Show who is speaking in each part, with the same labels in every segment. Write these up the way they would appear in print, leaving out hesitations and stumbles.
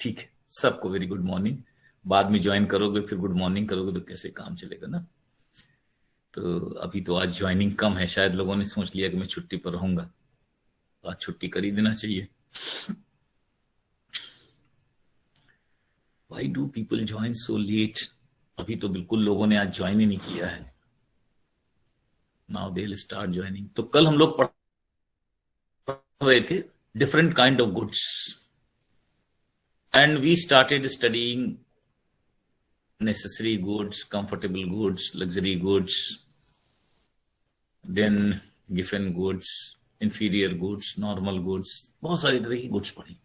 Speaker 1: ठीक है, सबको वेरी गुड मॉर्निंग। बाद में ज्वाइन करोगे फिर गुड मॉर्निंग करोगे तो कैसे काम चलेगा ना। तो अभी तो आज ज्वाइनिंग कम है, शायद लोगों ने सोच लिया कि मैं छुट्टी पर रहूंगा, आज छुट्टी कर ही देना चाहिए। Why do people join so late? अभी तो बिल्कुल लोगों ने आज ज्वाइन ही नहीं किया है। Now they'll start joining। तो कल हम लोग पढ़ रहे थे different kind of goods and we started studying necessary goods, comfortable goods, luxury goods, then given goods, inferior goods, normal goods, बहुत सारी तरह की गुड्स पढ़ी।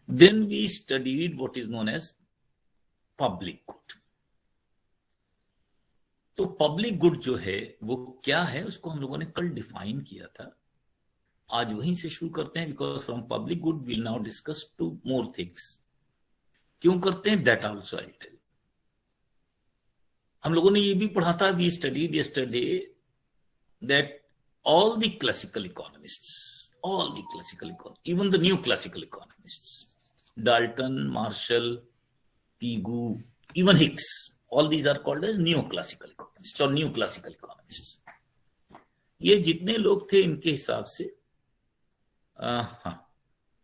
Speaker 1: Then we studied what is known as public good। तो public good जो है वो क्या है, उसको हम लोगों ने कल डिफाइन किया था। आज वहीं से शुरू करते हैं, because from public good will now discuss two more things. क्यों करते हैं दैट आल्सो आई टेल। हम लोगों ने ये भी पढ़ा था, we studied yesterday that all the classical economists, even the new classical economists, Dalton, Marshall, Pigou, even Hicks, all these are called as neoclassical economists or new classical economists। ये जितने लोग थे इनके हिसाब से हाँ,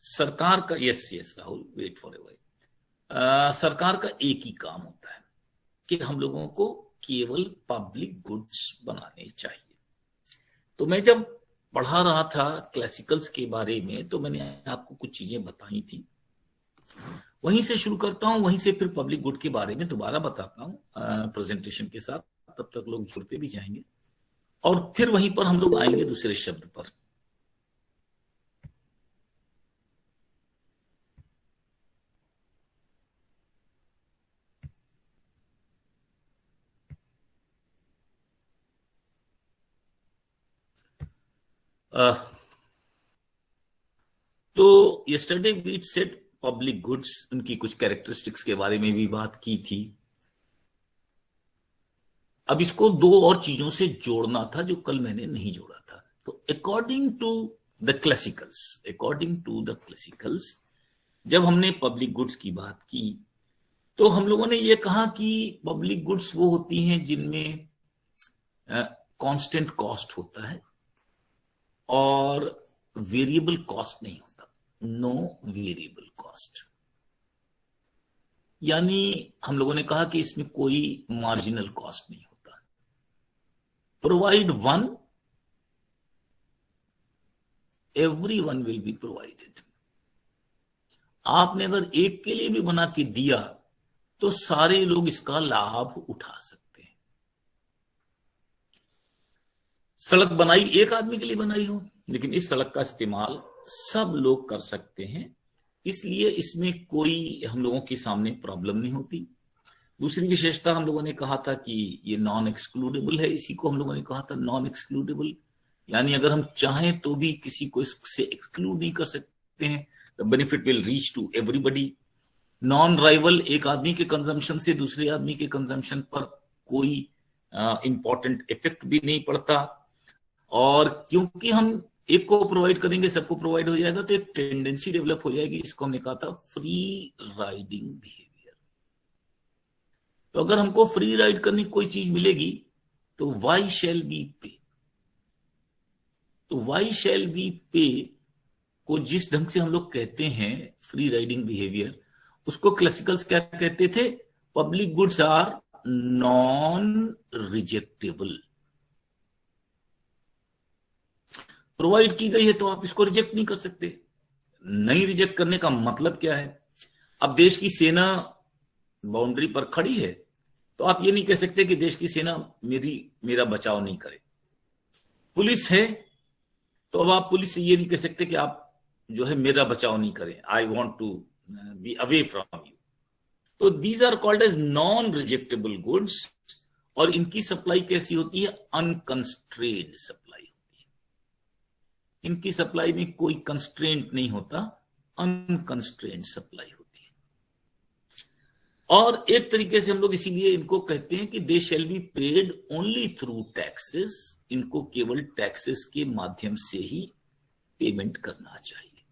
Speaker 1: सरकार का yes Rahul wait for a while, सरकार का एक ही काम होता है कि हम लोगों को केवल पब्लिक गुड्स बनाने चाहिए। तो मैं जब पढ़ा रहा था क्लासिकल्स के बारे में तो मैंने आपको कुछ चीजें बताई थी, वहीं से शुरू करता हूं, वहीं से फिर पब्लिक गुड के बारे में दोबारा बताता हूं प्रेजेंटेशन के साथ। तब तक लोग जुड़ते भी जाएंगे और फिर वहीं पर हम लोग आएंगे दूसरे शब्द पर। तो yesterday we said public goods, उनकी कुछ कैरेक्टरिस्टिक्स के बारे में भी बात की थी। अब इसको दो और चीजों से जोड़ना था जो कल मैंने नहीं जोड़ा था। तो अकॉर्डिंग टू द क्लासिकल्स जब हमने पब्लिक गुड्स की बात की तो हम लोगों ने ये कहा कि पब्लिक गुड्स वो होती हैं जिनमें कांस्टेंट कॉस्ट होता है और वेरिएबल कॉस्ट नहीं होता, नो वेरिएबल कॉस्ट। यानी हम लोगों ने कहा कि इसमें कोई मार्जिनल कॉस्ट नहीं होता। Provide one, everyone will be provided. आपने अगर एक के लिए भी बना के दिया तो सारे लोग इसका लाभ उठा सकते हैं। सड़क बनाई एक आदमी के लिए बनाई हो, लेकिन इस सड़क का इस्तेमाल सब लोग कर सकते हैं, इसलिए इसमें कोई हम लोगों के सामने प्रॉब्लम नहीं होती। दूसरी विशेषता हम लोगों ने कहा था कि ये नॉन एक्सक्लूडेबल है, इसी को हम लोगों ने कहा था नॉन एक्सक्लूडेबल। यानी अगर हम चाहें तो भी किसी को इससे एक्सक्लूड नहीं कर सकते हैं। The benefit will reach to everybody. Non rival, एक आदमी के कंजम्पशन से दूसरे आदमी के कंजम्पशन पर कोई इंपॉर्टेंट इफेक्ट भी नहीं पड़ता। और क्योंकि हम एक को प्रोवाइड करेंगे सबको प्रोवाइड हो जाएगा, तो एक टेंडेंसी डेवलप हो जाएगी, इसको हमने कहा था फ्री राइडिंग बिहेवियर। तो अगर हमको फ्री राइड करने की कोई चीज मिलेगी तो वाई शैल वी पे। तो वाई शैल वी पे को जिस ढंग से हम लोग कहते हैं फ्री राइडिंग बिहेवियर, उसको क्लासिकल्स क्या कहते थे? Public goods are non rejectable. Provide की गई है तो आप इसको रिजेक्ट नहीं कर सकते। नहीं रिजेक्ट करने का मतलब क्या है? अब देश की सेना बाउंड्री पर खड़ी है तो आप ये नहीं कह सकते कि देश की सेना मेरा बचाव नहीं करे। पुलिस है तो अब आप पुलिस से ये नहीं कह सकते कि आप जो है मेरा बचाव नहीं करें, I want to be away from you. तो these are called as non rejectable goods. और इनकी सप्लाई कैसी होती है? अनकंस्ट्रेन्ड सप्लाई होती है। इनकी सप्लाई में कोई कंस्ट्रेंट नहीं होता, अनकंस्ट्रेन्ड सप्लाई होती है। और एक तरीके से हम लोग इसीलिए इनको कहते हैं कि they shall be paid only through taxes. इनको केवल टैक्सेस के माध्यम से ही पेमेंट करना चाहिए।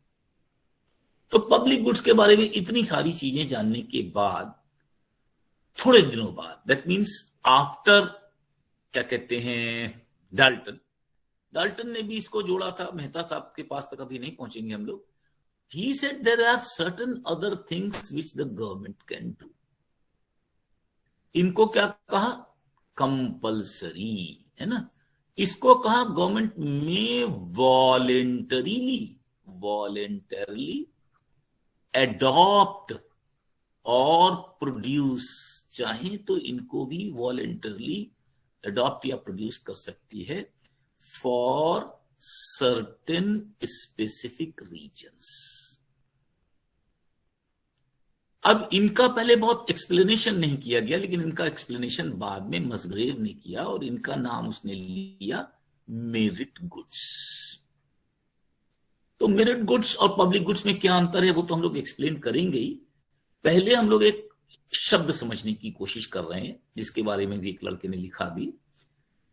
Speaker 1: तो पब्लिक गुड्स के बारे में इतनी सारी चीजें जानने के बाद थोड़े दिनों बाद, दैट मीन्स आफ्टर, क्या कहते हैं, डाल्टन ने भी इसको जोड़ा था। मेहता साहब के पास तक अभी नहीं पहुंचेंगे हम लोग। He said there are certain other things which the government can do. इनको क्या कहा, कंपल्सरी, है ना। इसको कहा गवर्नमेंट में वॉलेंटरली एडॉप्ट और प्रोड्यूस, चाहे तो इनको भी वॉलेंटरली एडॉप्ट या प्रोड्यूस कर सकती है फॉर सर्टेन स्पेसिफिक रीजन्स। अब इनका पहले बहुत एक्सप्लेनेशन नहीं किया गया, लेकिन इनका एक्सप्लेनेशन बाद में मसग्रेव ने किया और इनका नाम उसने लिया मेरिट गुड्स। तो मेरिट गुड्स और पब्लिक गुड्स में क्या अंतर है वो तो हम लोग एक्सप्लेन करेंगे ही। पहले हम लोग एक शब्द समझने की कोशिश कर रहे हैं जिसके बारे में भी एक लड़के ने लिखा भी,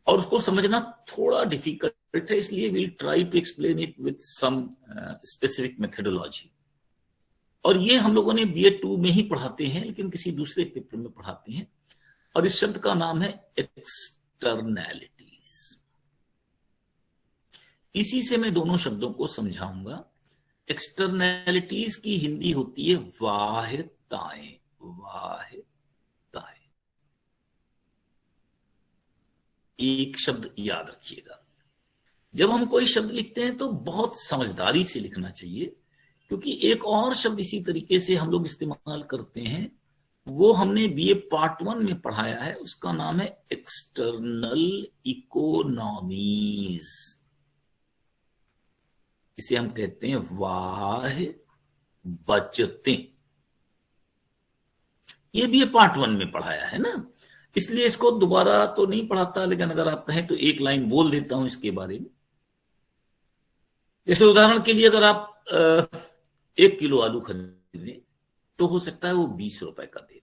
Speaker 1: और उसको समझना थोड़ा डिफिकल्ट है, इसलिए will try to explain it with some specific methodology. और ये हम लोगों ने BA2 में ही पढ़ाते हैं, लेकिन किसी दूसरे पेपर में पढ़ाते हैं। और इस शब्द का नाम है एक्सटर्नैलिटीज। इसी से मैं दोनों शब्दों को समझाऊंगा। एक्सटर्नैलिटीज की हिंदी होती है वाह्यताएं। एक शब्द याद रखिएगा, जब हम कोई शब्द लिखते हैं तो बहुत समझदारी से लिखना चाहिए, क्योंकि एक और शब्द इसी तरीके से हम लोग इस्तेमाल करते हैं, वो हमने BA पार्ट 1 में पढ़ाया है, उसका नाम है एक्सटर्नल इकोनॉमीज। इसे हम कहते हैं वाह्य बचतें। ये BA पार्ट 1 में पढ़ाया है ना, इसलिए इसको दोबारा तो नहीं पढ़ाता, लेकिन अगर आप कहें तो एक लाइन बोल देता हूं इसके बारे में। जैसे उदाहरण के लिए अगर आप 1 किलो आलू खरीदें तो हो सकता है वो 20 रुपए का दे,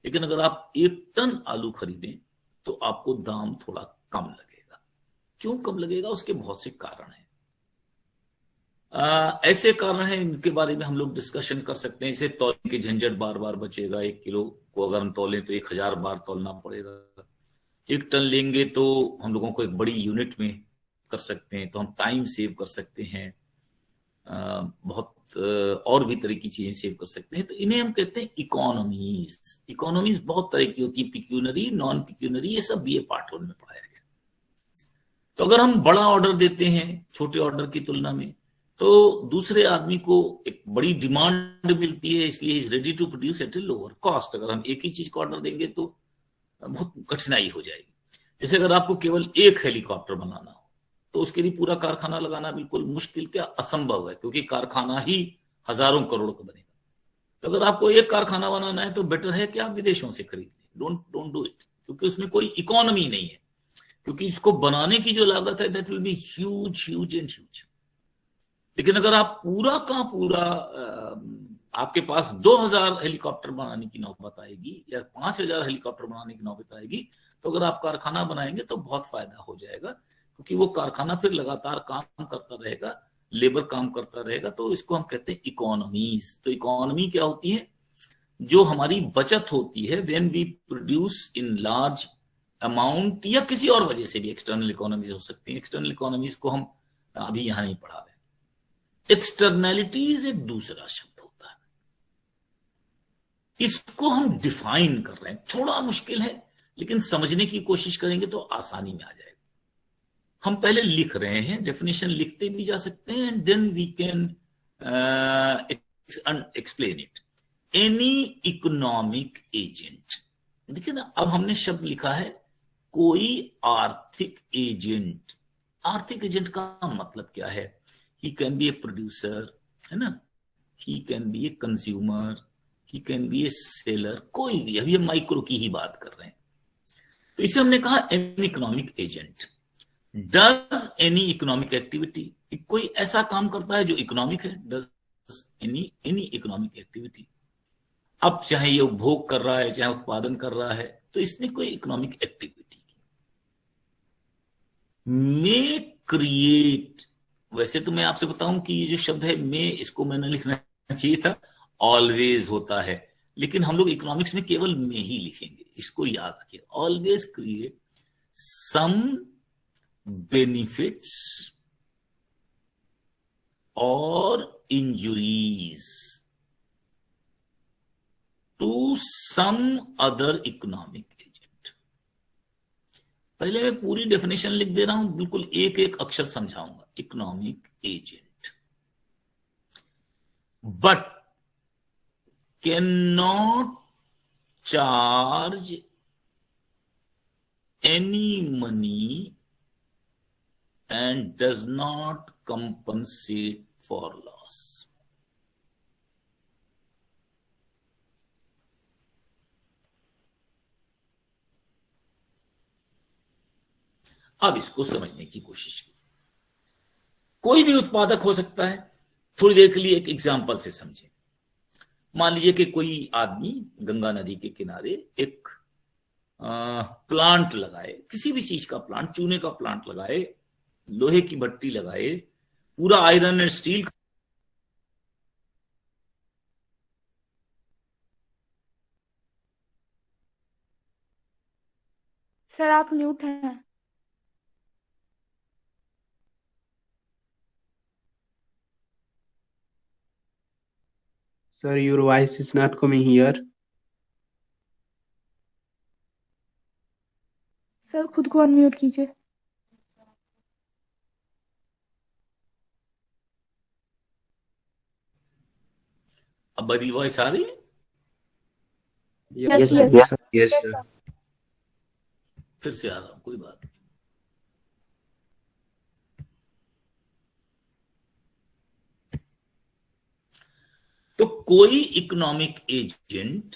Speaker 1: लेकिन अगर आप 1 टन आलू खरीदें तो आपको दाम थोड़ा कम लगेगा। क्यों कम लगेगा? उसके बहुत से कारण हैं। ऐसे कारण हैं, इनके बारे में हम लोग डिस्कशन कर सकते हैं। इसे तौलने की झंझट बार बार बचेगा। 1 किलो को अगर हम तौलें तो 1000 बार तौलना पड़ेगा। 1 टन लेंगे तो हम लोगों को एक बड़ी यूनिट में कर सकते हैं, तो हम टाइम सेव कर सकते हैं, बहुत और भी तरह की चीजें सेव कर सकते हैं। तो इन्हें हम कहते हैं इकोनॉमीज। इकोनॉमीज बहुत तरह की होती है, पिक्यूनरी, नॉन पिक्यूनरी, ये सब BA पार्ट 1 में पढ़ाया गया। तो अगर हम बड़ा ऑर्डर देते हैं छोटे ऑर्डर की तुलना में, तो दूसरे आदमी को एक बड़ी डिमांड मिलती है, इसलिए is ready to produce at a lower cost. अगर हम एक ही चीज का ऑर्डर देंगे तो बहुत कठिनाई हो जाएगी। जैसे अगर आपको केवल एक हेलीकॉप्टर बनाना हो तो उसके लिए पूरा कारखाना लगाना बिल्कुल मुश्किल, क्या असंभव है, क्योंकि कारखाना ही हजारों करोड़ का बनेगा। तो अगर आपको एक कारखाना बनाना है तो बेटर है कि आप विदेशों से खरीद लें। डोंट डू इट, क्योंकि उसमें कोई इकोनॉमी नहीं है, क्योंकि इसको बनाने की जो लागत है that will be huge huge and huge. लेकिन अगर आप पूरा का पूरा आपके पास 2000 हेलीकॉप्टर बनाने की नौबत आएगी या 5000 हेलीकॉप्टर बनाने की नौबत आएगी, तो अगर आप कारखाना बनाएंगे तो बहुत फायदा हो जाएगा, क्योंकि वो कारखाना फिर लगातार काम करता रहेगा, लेबर काम करता रहेगा। तो इसको हम कहते हैं इकोनॉमीज। तो इकोनॉमी क्या होती है? जो हमारी बचत होती है when we produce in large amount, या किसी और वजह से भी एक्सटर्नल इकोनॉमीज हो सकती है। एक्सटर्नल इकोनॉमीज को हम अभी यहां नहीं पढ़ा रहे। एक्सटर्नैलिटीज एक दूसरा शब्द होता है, इसको हम डिफाइन कर रहे हैं। थोड़ा मुश्किल है, लेकिन समझने की कोशिश करेंगे तो आसानी में आ जाएगा। हम पहले लिख रहे हैं, डेफिनेशन लिखते भी जा सकते हैं, and then we can explain it. Any economic agent. देखिए ना, अब हमने शब्द लिखा है कोई आर्थिक एजेंट। आर्थिक एजेंट का मतलब क्या है? He can be a producer, है ना, he can be a consumer, he can be a seller, कोई भी। अभी हम माइक्रो की ही बात कर रहे हैं। तो इसे हमने कहा an economic agent. Does any economic activity, कोई ऐसा काम करता है जो इकोनॉमिक है। Does any economic activity. अब चाहे ये उपभोग कर रहा है, चाहे उत्पादन कर रहा है, तो इसने कोई इकोनॉमिक एक्टिविटी की। मे क्रिएट वैसे तो मैं आपसे बताऊं कि ये जो शब्द है मे, इसको मैंने लिखना चाहिए था, ऑलवेज होता है, लेकिन हम लोग इकोनॉमिक्स में केवल मे ही लिखेंगे, इसको याद रखिए। ऑलवेज क्रिएट सम बेनिफिट्स और injuries to some other economic agent. पहले मैं पूरी डेफिनेशन लिख दे रहा हूं, बिल्कुल एक एक अक्षर समझाऊंगा। Economic agent but can not charge any money and does not compensate for loss. अब इसको समझने की कोशिश की। कोई भी उत्पादक हो सकता है। थोड़ी देर के लिए एक एग्जांपल से समझें। मान लीजिए कि कोई आदमी गंगा नदी के किनारे एक प्लांट लगाए, किसी भी चीज का प्लांट, चूने का प्लांट लगाए, लोहे की भट्टी लगाए, पूरा आयरन एंड स्टील।
Speaker 2: सर आप म्यूट हैं।
Speaker 3: Sir, your voice is not coming here.
Speaker 2: Sir खुद को अनम्यूट कीजिए।
Speaker 1: अब बड़ी वॉइस आ रही है?
Speaker 3: Yes,
Speaker 2: yes,
Speaker 3: sir. Yes, sir.
Speaker 1: फिर से आ रहा हूं, कोई बात नहीं। तो कोई इकोनॉमिक एजेंट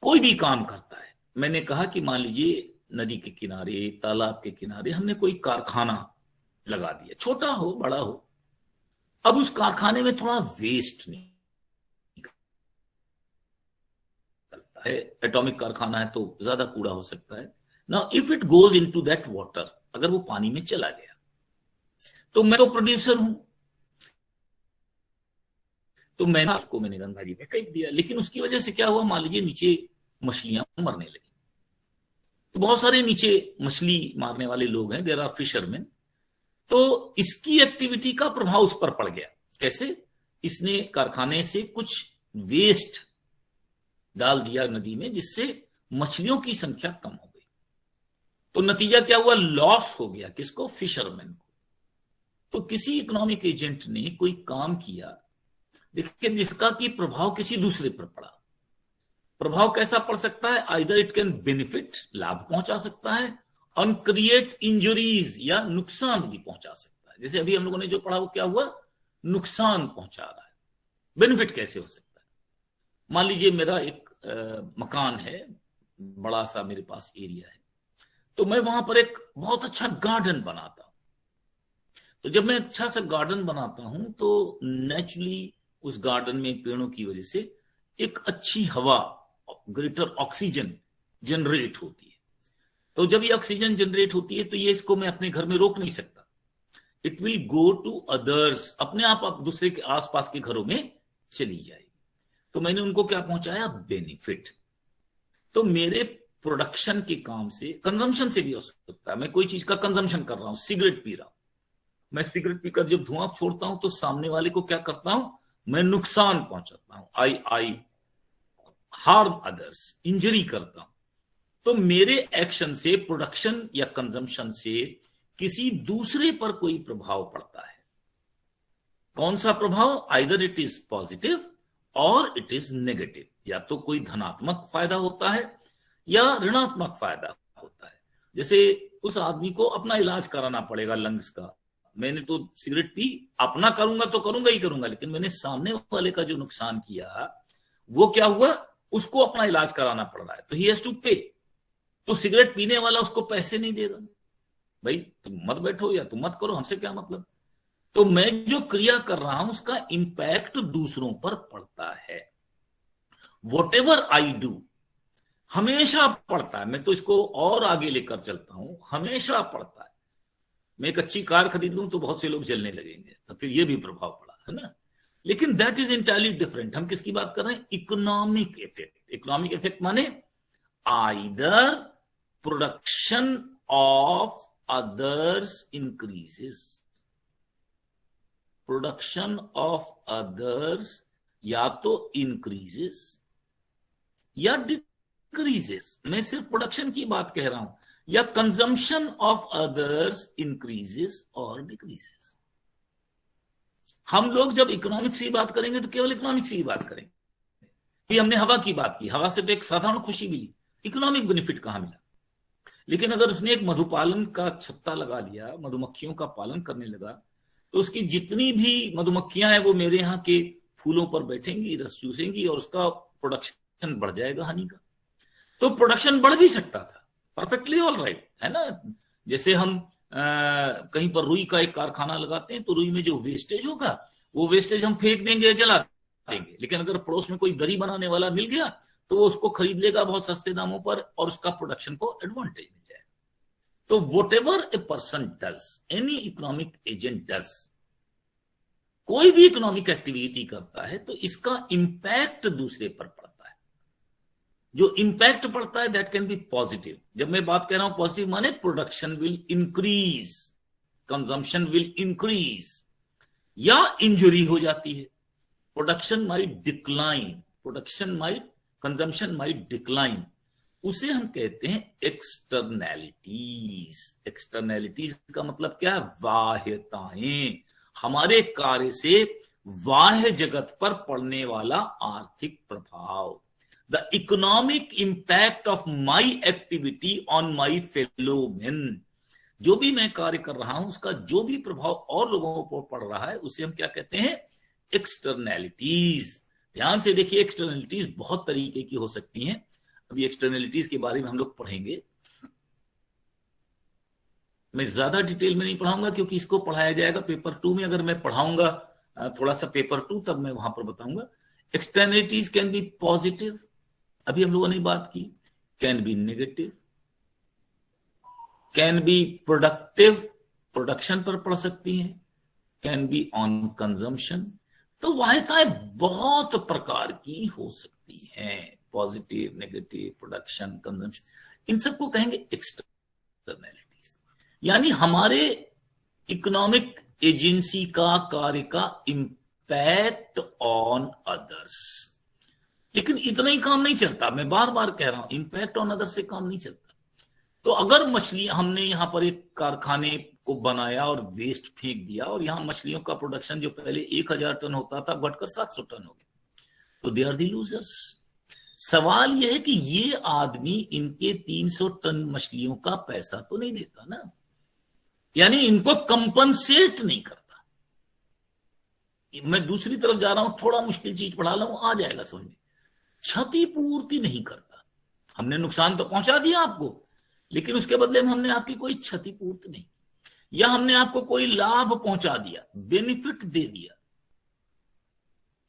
Speaker 1: कोई भी काम करता है। मैंने कहा कि मान लीजिए नदी के किनारे, तालाब के किनारे हमने कोई कारखाना लगा दिया, छोटा हो बड़ा हो। अब उस कारखाने में थोड़ा वेस्ट निकलता है, एटॉमिक कारखाना है तो ज्यादा कूड़ा हो सकता है। Now if it goes into that water, अगर वो पानी में चला गया, तो मैं तो प्रोड्यूसर हूं, तो मैंने गंगा जी में फेंक दिया। लेकिन उसकी वजह से क्या हुआ, मान लीजिए नीचे मछलियां मरने लगी। तो बहुत सारे नीचे मछली मारने वाले लोग हैं, देयर आर फिशरमैन। तो इसकी एक्टिविटी का प्रभाव उस पर पड़ गया। कैसे? इसने कारखाने से कुछ वेस्ट डाल दिया नदी में, जिससे मछलियों की संख्या कम हो गई। तो नतीजा क्या हुआ? लॉस हो गया। किसको? फिशरमैन को। तो किसी इकोनॉमिक एजेंट ने कोई काम किया, देखिए, जिसका कि प्रभाव किसी दूसरे पर पड़ा। प्रभाव कैसा पड़ सकता है? आइदर इट कैन बेनिफिट, लाभ पहुंचा सकता है, और क्रिएट इंजुरीज, या नुकसान भी पहुंचा सकता है। जैसे अभी हम लोगों ने जो पढ़ा, वो क्या हुआ? नुकसान पहुंचा रहा है। बेनिफिट कैसे हो सकता है? मान लीजिए मेरा एक मकान है, बड़ा सा मेरे पास एरिया है, तो मैं वहां पर एक बहुत अच्छा गार्डन बनाता हूं। तो जब मैं अच्छा सा गार्डन बनाता हूं, तो नेचुरली उस गार्डन में पेड़ों की वजह से एक अच्छी हवा, ग्रेटर ऑक्सीजन जनरेट होती है। तो जब ये ऑक्सीजन जनरेट होती है, तो ये इसको मैं अपने घर में रोक नहीं सकता। It will go to others, अपने आप दूसरे के आसपास के घरों में चली जाएगी। तो मैंने उनको क्या पहुंचाया? बेनिफिट। तो मेरे प्रोडक्शन के काम से, कंजम्पशन से भी हो सकता है। मैं कोई चीज का कंजम्पशन कर रहा हूं, सिगरेट पी रहा हूं, मैं सिगरेट पीकर जब धुआं छोड़ता हूं, तो सामने वाले को क्या करता हूं? मैं नुकसान पहुंचाता हूं। आई हार्म अदर्स, इंजरी करता हूं। तो मेरे एक्शन से, प्रोडक्शन या कंजम्पशन से किसी दूसरे पर कोई प्रभाव पड़ता है। कौन सा प्रभाव? आइदर इट इज पॉजिटिव और इट इज नेगेटिव। या तो कोई धनात्मक फायदा होता है या ऋणात्मक फायदा होता है। जैसे उस आदमी को अपना इलाज कराना पड़ेगा लंग्स का। मैंने तो सिगरेट पी, अपना करूंगा तो करूंगा ही करूंगा, लेकिन मैंने सामने वाले का जो नुकसान किया, वो क्या हुआ? उसको अपना इलाज कराना पड़ रहा है, तो ही हैज टू पे। तो सिगरेट पीने वाला उसको पैसे नहीं देगा। भाई तुम मत बैठो या तुम मत करो, हमसे क्या मतलब। तो मैं जो क्रिया कर रहा हूं, उसका इंपैक्ट दूसरों पर पड़ता है। वॉट एवर आई डू, हमेशा पड़ता है। मैं तो इसको और आगे लेकर चलता हूं, हमेशा पड़ता है। मैं एक अच्छी कार खरीद लूं तो बहुत से लोग जलने लगेंगे, तो फिर ये भी प्रभाव पड़ा है ना। लेकिन दैट इज इंटायरली डिफरेंट। हम किसकी बात कर रहे हैं? Economic effect. इकोनॉमिक इफेक्ट माने either production of others increases, production of others या तो इंक्रीजेस या डिक्रीजेस, मैं सिर्फ प्रोडक्शन की बात कह रहा हूं, या कंजम्पशन ऑफ अदर्स इंक्रीजेस और डिक्रीजेस। हम लोग जब इकोनॉमिक्स की बात करेंगे तो केवल इकोनॉमिक्स की बात करेंगे। कि हमने हवा की बात की, हवा से तो एक साधारण खुशी मिली, इकोनॉमिक बेनिफिट कहां मिला? लेकिन अगर उसने एक मधुपालन का छत्ता लगा लिया, मधुमक्खियों का पालन करने लगा, तो उसकी जितनी भी मधुमक्खियां हैं वो मेरे यहाँ के फूलों पर बैठेंगी, रस चूसेंगी और उसका प्रोडक्शन बढ़ जाएगा हनी का। तो प्रोडक्शन बढ़ भी सकता था, परफेक्टली ऑल राइट, है ना। जैसे हम कहीं पर रुई का एक कारखाना लगाते हैं तो रुई में जो वेस्टेज होगा वो वेस्टेज हम फेंक देंगे, जला देंगे, लेकिन अगर पड़ोस में कोई दरी बनाने वाला मिल गया तो वो उसको खरीद लेगा बहुत सस्ते दामों पर और उसका प्रोडक्शन को एडवांटेज मिल जाएगा। तो what ever a person does, any economic agent does, कोई भी इकोनॉमिक एक्टिविटी करता है तो इसका इंपैक्ट दूसरे पर पड़ता है। जो इंपैक्ट पड़ता है दैट कैन बी पॉजिटिव। जब मैं बात कर रहा हूं पॉजिटिव माने production will increase, consumption will increase, या इंजुरी हो जाती है, production might decline, production might, consumption might decline, उसे हम कहते हैं एक्सटर्नैलिटीज। एक्सटर्नैलिटीज का मतलब क्या है? बाह्यताएं, हमारे कार्य से बाह्य जगत पर पड़ने वाला आर्थिक प्रभाव। The economic impact of my activity on my fellow men, जो भी मैं कार्य कर रहा हूं उसका जो भी प्रभाव और लोगों पर पड़ रहा है उसे हम क्या कहते हैं? एक्सटर्नैलिटीज। ध्यान से देखिए, एक्सटर्नैलिटीज बहुत तरीके की हो सकती हैं। अभी एक्सटर्नैलिटीज के बारे में हम लोग पढ़ेंगे। मैं ज्यादा डिटेल में नहीं पढ़ाऊंगा क्योंकि इसको पढ़ाया जाएगा पेपर 2 में। अगर मैं पढ़ाऊंगा थोड़ा सा पेपर 2 तब मैं वहां पर बताऊंगा। एक्सटर्नैलिटीज कैन बी पॉजिटिव, अभी हम लोगों ने बात की, can be negative, can be productive, production पर पड़ सकती हैं, कैन बी ऑन कंजम्पशन। तो वाहिताएं बहुत प्रकार की हो सकती हैं, पॉजिटिव, नेगेटिव, प्रोडक्शन, कंजम्पशन, इन सबको कहेंगे एक्सटर्नैलिटीज। यानी हमारे इकोनॉमिक एजेंसी का कार्य का इंपैक्ट ऑन अदर्स। लेकिन इतना ही काम नहीं चलता, मैं बार बार कह रहा हूं, इंपैक्ट ऑन अदर्स से काम नहीं चलता। तो अगर मछली, हमने यहां पर एक कारखाने को बनाया और वेस्ट फेंक दिया और यहां मछलियों का प्रोडक्शन जो पहले 1000 टन होता था बढ़कर 700 टन हो गया, तो दे आर द लूजर्स। सवाल यह है कि ये आदमी इनके 300 टन मछलियों का पैसा तो नहीं देता ना, यानी इनको कंपनसेट नहीं करता। मैं दूसरी तरफ जा रहा हूं, थोड़ा मुश्किल चीज पढ़ा रहा हूं, आ जाएगा समझ में। क्षतिपूर्ति नहीं करता। हमने नुकसान तो पहुंचा दिया आपको, लेकिन उसके बदले में हमने आपकी कोई क्षतिपूर्ति नहीं, या हमने आपको कोई लाभ पहुंचा दिया, बेनिफिट दे दिया।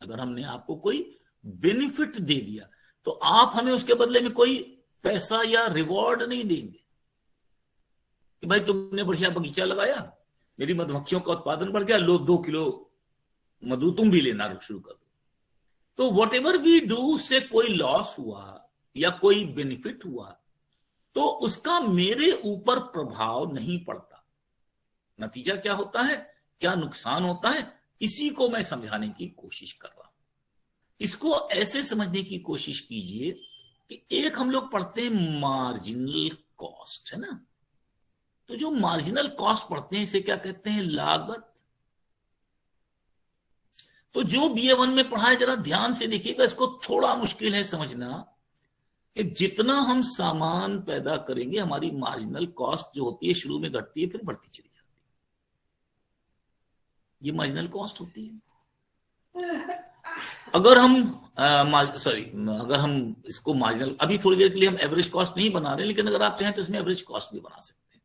Speaker 1: अगर हमने आपको कोई बेनिफिट दे दिया तो आप हमें उसके बदले में कोई पैसा या रिवॉर्ड नहीं देंगे कि भाई तुमने बढ़िया बगीचा लगाया, मेरी मधुमक्खियों का उत्पादन बढ़ गया, लो 2 किलो मधु तुम भी लेना शुरू कर दो। तो वॉट एवर वी डू से कोई लॉस हुआ या कोई बेनिफिट हुआ तो उसका मेरे ऊपर प्रभाव नहीं पड़ता। नतीजा क्या होता है, क्या नुकसान होता है, इसी को मैं समझाने की कोशिश कर रहा हूं। इसको ऐसे समझने की कोशिश कीजिए कि एक हम लोग पढ़ते हैं मार्जिनल कॉस्ट, है ना। तो जो मार्जिनल कॉस्ट पढ़ते हैं इसे क्या कहते हैं? लागत। तो जो BA1 में पढ़ा है जरा ध्यान से देखिएगा, इसको थोड़ा मुश्किल है समझना कि जितना हम सामान पैदा करेंगे हमारी मार्जिनल कॉस्ट जो होती है शुरू में घटती है फिर बढ़ती चली जाती है, ये मार्जिनल कॉस्ट होती है। अगर हम अगर हम इसको मार्जिनल, अभी थोड़ी देर के लिए हम एवरेज कॉस्ट नहीं बना रहे, लेकिन अगर आप चाहें तो इसमें एवरेज कॉस्ट भी बना सकते हैं।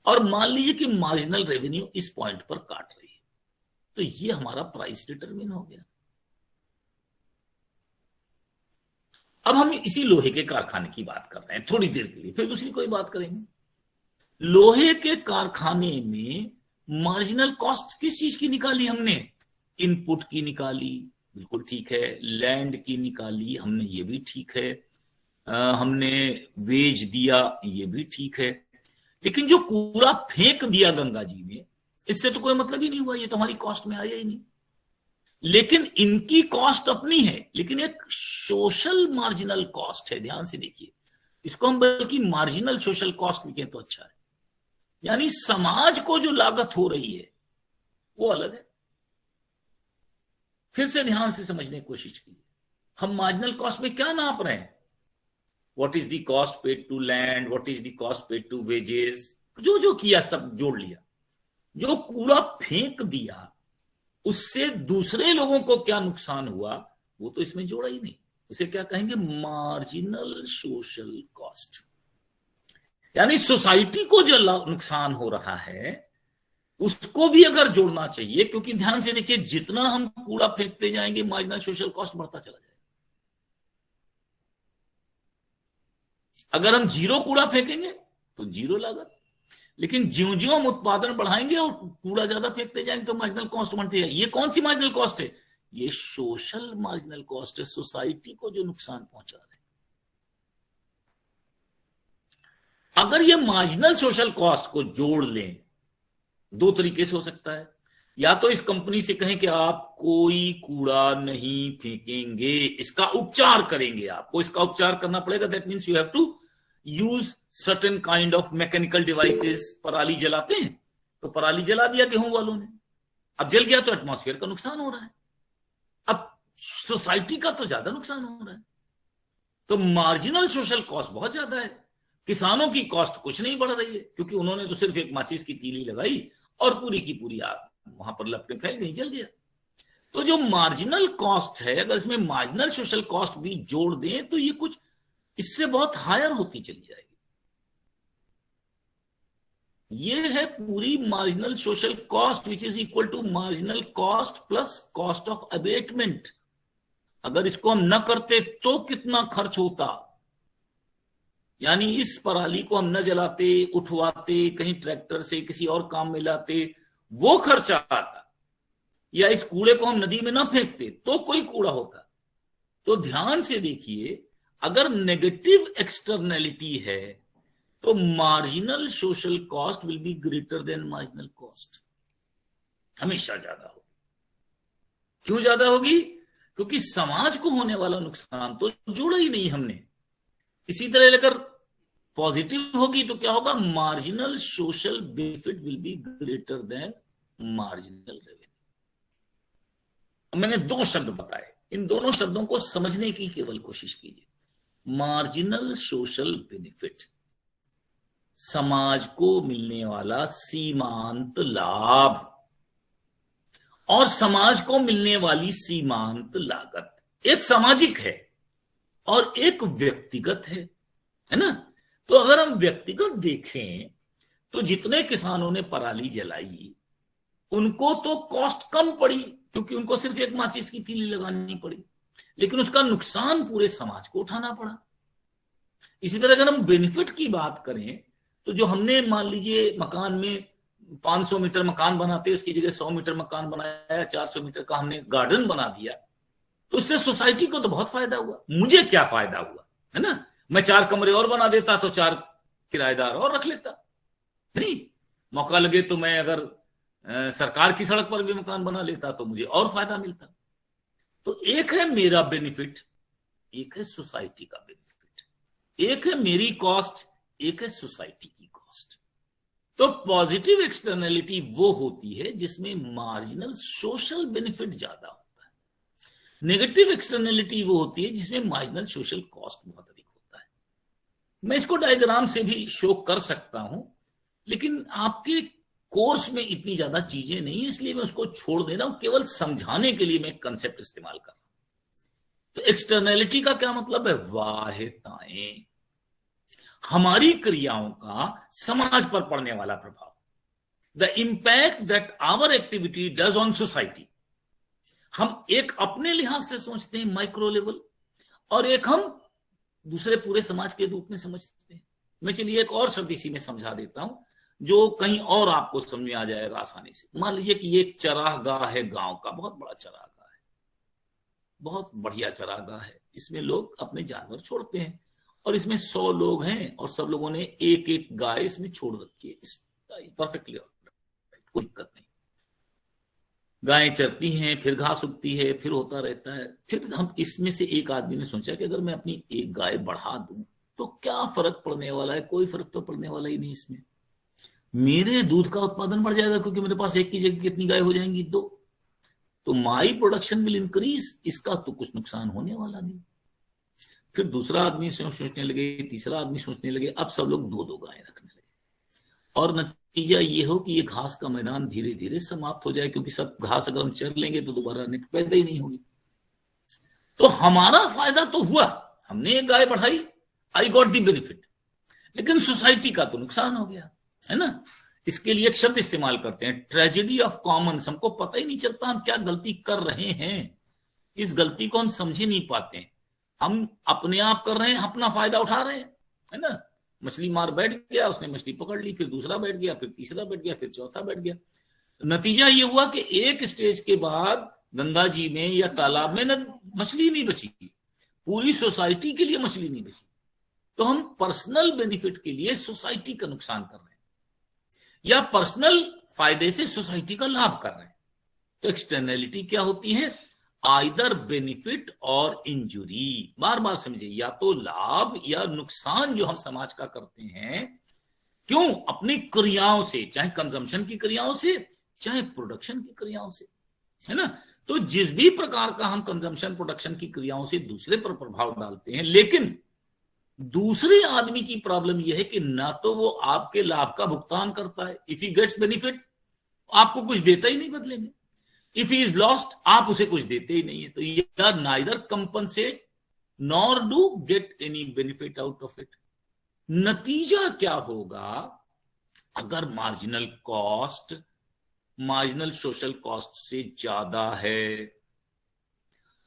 Speaker 1: और मान लीजिए कि मार्जिनल रेवेन्यू इस पॉइंट पर काट रही है, तो ये हमारा प्राइस डिटरमिन हो गया। अब हम इसी लोहे के कारखाने की बात कर रहे हैं थोड़ी देर के लिए, फिर दूसरी कोई बात करेंगे। लोहे के कारखाने में मार्जिनल कॉस्ट किस चीज की निकाली हमने? इनपुट की निकाली, बिल्कुल ठीक है। लैंड की निकाली हमने, ये भी ठीक है। हमने वेज दिया, ये भी ठीक है। लेकिन जो कूड़ा फेंक दिया गंगा जी में, इससे तो कोई मतलब ही नहीं हुआ, ये तो हमारी कॉस्ट में आया ही नहीं। लेकिन इनकी कॉस्ट अपनी है, लेकिन एक सोशल मार्जिनल कॉस्ट है। ध्यान से देखिए, इसको हम बल्कि मार्जिनल सोशल कॉस्ट लिखें तो अच्छा है। यानी समाज को जो लागत हो रही है वो अलग है। फिर से ध्यान से समझने की कोशिश कीजिए, हम मार्जिनल कॉस्ट में क्या नाप रहे हैं? What is the cost paid to land, what is the cost paid to wages, जो जो किया सब जोड़ लिया। जो कूड़ा फेंक दिया उससे दूसरे लोगों को क्या नुकसान हुआ वो तो इसमें जोड़ा ही नहीं। उसे क्या कहेंगे? Marginal social cost. यानी सोसाइटी को जो नुकसान हो रहा है उसको भी अगर जोड़ना चाहिए, क्योंकि ध्यान से देखिए, जितना हम कूड़ा फेंकते जाएंगे मार्जिनल सोशल कॉस्ट बढ़ता चला जाएगा। अगर हम जीरो कूड़ा फेंकेंगे तो जीरो लागत, लेकिन ज्यों ज्यों हम उत्पादन बढ़ाएंगे और कूड़ा ज्यादा फेंकते जाएंगे तो मार्जिनल कॉस्ट बढ़ती है। ये कौन सी मार्जिनल कॉस्ट है? ये सोशल मार्जिनल कॉस्ट है, सोसाइटी को जो नुकसान पहुंचा रहे। अगर ये मार्जिनल सोशल कॉस्ट को जोड़ लें, दो तरीके से हो सकता है। या तो इस कंपनी से कहें कि आप कोई कूड़ा नहीं फेंकेंगे, इसका उपचार करेंगे, आपको इसका उपचार करना पड़ेगा। That means you have to use certain kind of mechanical devices. पराली जलाते हैं तो पराली जला दिया गेहूं वालों ने, अब जल गया तो एटमॉस्फेयर का नुकसान हो रहा है, अब सोसाइटी का तो ज्यादा नुकसान हो रहा है। तो मार्जिनल सोशल कॉस्ट बहुत ज्यादा है। किसानों की कॉस्ट कुछ नहीं बढ़ रही है, क्योंकि उन्होंने तो सिर्फ एक माचिस की तीली लगाई और पूरी की पूरी आग वहां पर लपटें फैल गई, जल गया। तो जो मार्जिनल कॉस्ट है, अगर इसमें मार्जिनल सोशल कॉस्ट भी जोड़ दें तो ये कुछ इससे बहुत हायर होती चली जाएगी। ये है पूरी marginal social cost, which is equal to marginal cost plus cost of abatement. अगर इसको हम न करते तो कितना खर्च होता? यानी इस पराली को हम न जलाते, उठवाते, कहीं ट्रैक्टर से किसी और काम में लाते, वो खर्चा आता। या इस कूड़े को हम नदी में ना फेंकते तो कोई कूड़ा होता। तो ध्यान से देखिए, अगर नेगेटिव एक्सटर्नैलिटी है तो marginal social cost will be greater than marginal cost, हमेशा ज्यादा होगी। क्यों ज्यादा होगी? क्योंकि समाज को होने वाला नुकसान तो जोड़ा ही नहीं हमने। इसी तरह अगर पॉजिटिव होगी तो क्या होगा? Marginal social benefit will be greater than marginal revenue. मैंने दो शब्द बताए, इन दोनों शब्दों को समझने की केवल कोशिश कीजिए। मार्जिनल सोशल बेनिफिट, समाज को मिलने वाला सीमांत लाभ, और समाज को मिलने वाली सीमांत लागत। एक सामाजिक है और एक व्यक्तिगत है ना? तो अगर हम व्यक्तिगत देखें तो जितने किसानों ने पराली जलाई उनको तो कॉस्ट कम पड़ी, क्योंकि उनको सिर्फ एक माचिस की तीली लगानी पड़ी, लेकिन उसका नुकसान पूरे समाज को उठाना पड़ा। इसी तरह अगर हम बेनिफिट की बात करें तो जो हमने मान लीजिए मकान में 500 मीटर मकान बनाते उसकी जगह 100 मीटर मकान बनाया, 400 मीटर का हमने गार्डन बना दिया, तो इससे सोसाइटी को तो बहुत फायदा हुआ। मुझे क्या फायदा हुआ, है ना? मैं 4 कमरे और बना देता तो 4 किराएदार और रख लेता। नहीं, मौका लगे तो मैं अगर सरकार की सड़क पर भी मकान बना लेता तो मुझे और फायदा मिलता। तो एक है मेरा बेनिफिट, एक है सोसाइटी का बेनिफिट, एक है मेरी कॉस्ट, एक है सोसाइटी की कॉस्ट। तो पॉजिटिव एक्सटर्नैलिटी वो होती है जिसमें मार्जिनल सोशल बेनिफिट ज्यादा होता है। नेगेटिव एक्सटर्नैलिटी वो होती है जिसमें मार्जिनल सोशल कॉस्ट बहुत अधिक होता है। मैं इसको डायग्राम से भी शो कर सकता हूं, लेकिन आपके कोर्स में इतनी ज्यादा चीजें नहीं है, इसलिए मैं उसको छोड़ दे रहा हूं। केवल समझाने के लिए मैं कंसेप्ट इस्तेमाल कर रहा हूं। तो एक्सटर्नैलिटी का क्या मतलब है? वाहिताएं, हमारी क्रियाओं का समाज पर पड़ने वाला प्रभाव, the impact that our activity does on society. हम एक अपने लिहाज से सोचते हैं माइक्रो लेवल, और एक हम दूसरे पूरे समाज के रूप में समझते हैं। मैं चलिए एक और शब्द इसी में समझा देता हूं। जो कहीं और आपको समझ में आ जाएगा आसानी से। मान लीजिए कि ये एक चरागाह है, गांव का बहुत बड़ा चरागाह है, बहुत बढ़िया चरागाह है। इसमें लोग अपने जानवर छोड़ते हैं और इसमें 100 लोग हैं और सब लोगों ने एक एक गाय इसमें छोड़ रखी है। परफेक्टली कोई दिक्कत नहीं। गायें चरती हैं, फिर घास उगती है, फिर होता रहता है। फिर हम इसमें से एक आदमी ने सोचा कि अगर मैं अपनी एक गाय बढ़ा दूं तो क्या फर्क पड़ने वाला है? कोई फर्क तो पड़ने वाला ही नहीं। इसमें मेरे दूध का उत्पादन बढ़ जाएगा क्योंकि मेरे पास एक की जगह कितनी गाय हो जाएंगी? 2। तो माई प्रोडक्शन विल इंक्रीज, इसका तो कुछ नुकसान होने वाला नहीं। फिर दूसरा आदमी सोचने लगे, तीसरा आदमी सोचने लगे, अब सब लोग 2-2 गायें रखने लगे और नतीजा ये हो कि ये घास का मैदान धीरे धीरे समाप्त हो जाए, क्योंकि सब घास अगर हम चर लेंगे तो दोबारा नेट पैदा ही नहीं होगी। तो हमारा फायदा तो हुआ, हमने एक गाय बढ़ाई, आई गॉट द बेनिफिट, लेकिन सोसाइटी का तो नुकसान हो गया, है ना। इसके लिए एक शब्द इस्तेमाल करते हैं, ट्रेजेडी ऑफ कॉमन्स। हमको पता ही नहीं चलता हम क्या गलती कर रहे हैं, इस गलती को हम समझ ही नहीं पाते हैं। हम अपने आप कर रहे हैं, अपना फायदा उठा रहे हैं, है ना। मछली मार बैठ गया, उसने मछली पकड़ ली, फिर दूसरा बैठ गया, फिर तीसरा बैठ गया, फिर चौथा बैठ गया। नतीजा ये हुआ कि एक स्टेज के बाद गंगा जी में या तालाब में मछली नहीं बची, पूरी सोसाइटी के लिए मछली नहीं बची। तो हम पर्सनल बेनिफिट के लिए सोसाइटी का नुकसान कर रहे हैं या पर्सनल फायदे से सोसाइटी का लाभ कर रहे हैं। तो एक्सटर्नैलिटी क्या होती है? आइदर बेनिफिट और इंजुरी। बार बार समझिए, या तो लाभ या नुकसान जो हम समाज का करते हैं। क्यों? अपनी क्रियाओं से, चाहे कंजम्पशन की क्रियाओं से, चाहे प्रोडक्शन की क्रियाओं से, है ना। तो जिस भी प्रकार का हम कंजम्पशन प्रोडक्शन की क्रियाओं से दूसरे पर प्रभाव डालते हैं, लेकिन दूसरे आदमी की प्रॉब्लम यह है कि ना तो वो आपके लाभ का भुगतान करता है, इफ ही गेट्स बेनिफिट आपको कुछ देता ही नहीं बदले में, इफ ही इज लॉस्ट आप उसे कुछ देते ही नहीं है। तो ये neither compensate nor do get any benefit out of it. नतीजा क्या होगा? अगर marginal cost marginal social cost से ज्यादा है,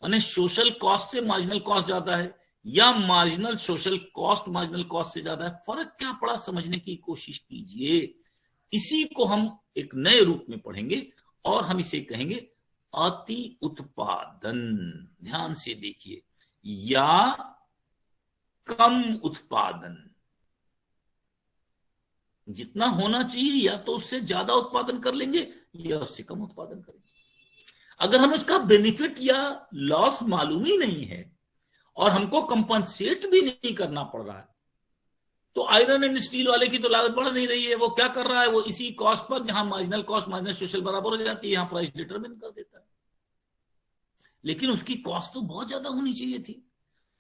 Speaker 1: यानी सोशल कॉस्ट से मार्जिनल कॉस्ट ज्यादा है या marginal social cost marginal cost से ज्यादा है, फर्क क्या पड़ा समझने की कोशिश कीजिए। इसी को हम एक नए रूप में पढ़ेंगे और हम इसे कहेंगे अति उत्पादन। ध्यान से देखिए, या कम उत्पादन। जितना होना चाहिए या तो उससे ज्यादा उत्पादन कर लेंगे या उससे कम उत्पादन करेंगे। अगर हमें उसका बेनिफिट या लॉस मालूम ही नहीं है और हमको कंपनसेट भी नहीं करना पड़ रहा है, तो आयरन एंड स्टील वाले की तो लागत बढ़ नहीं रही है। वो क्या कर रहा है? वो इसी कॉस्ट पर, जहां मार्जिनल कॉस्ट मार्जिनल सोशल बराबर हो जाती है, यहां प्राइस डिटरमिन कर देता है। लेकिन उसकी कॉस्ट तो बहुत ज्यादा होनी चाहिए थी,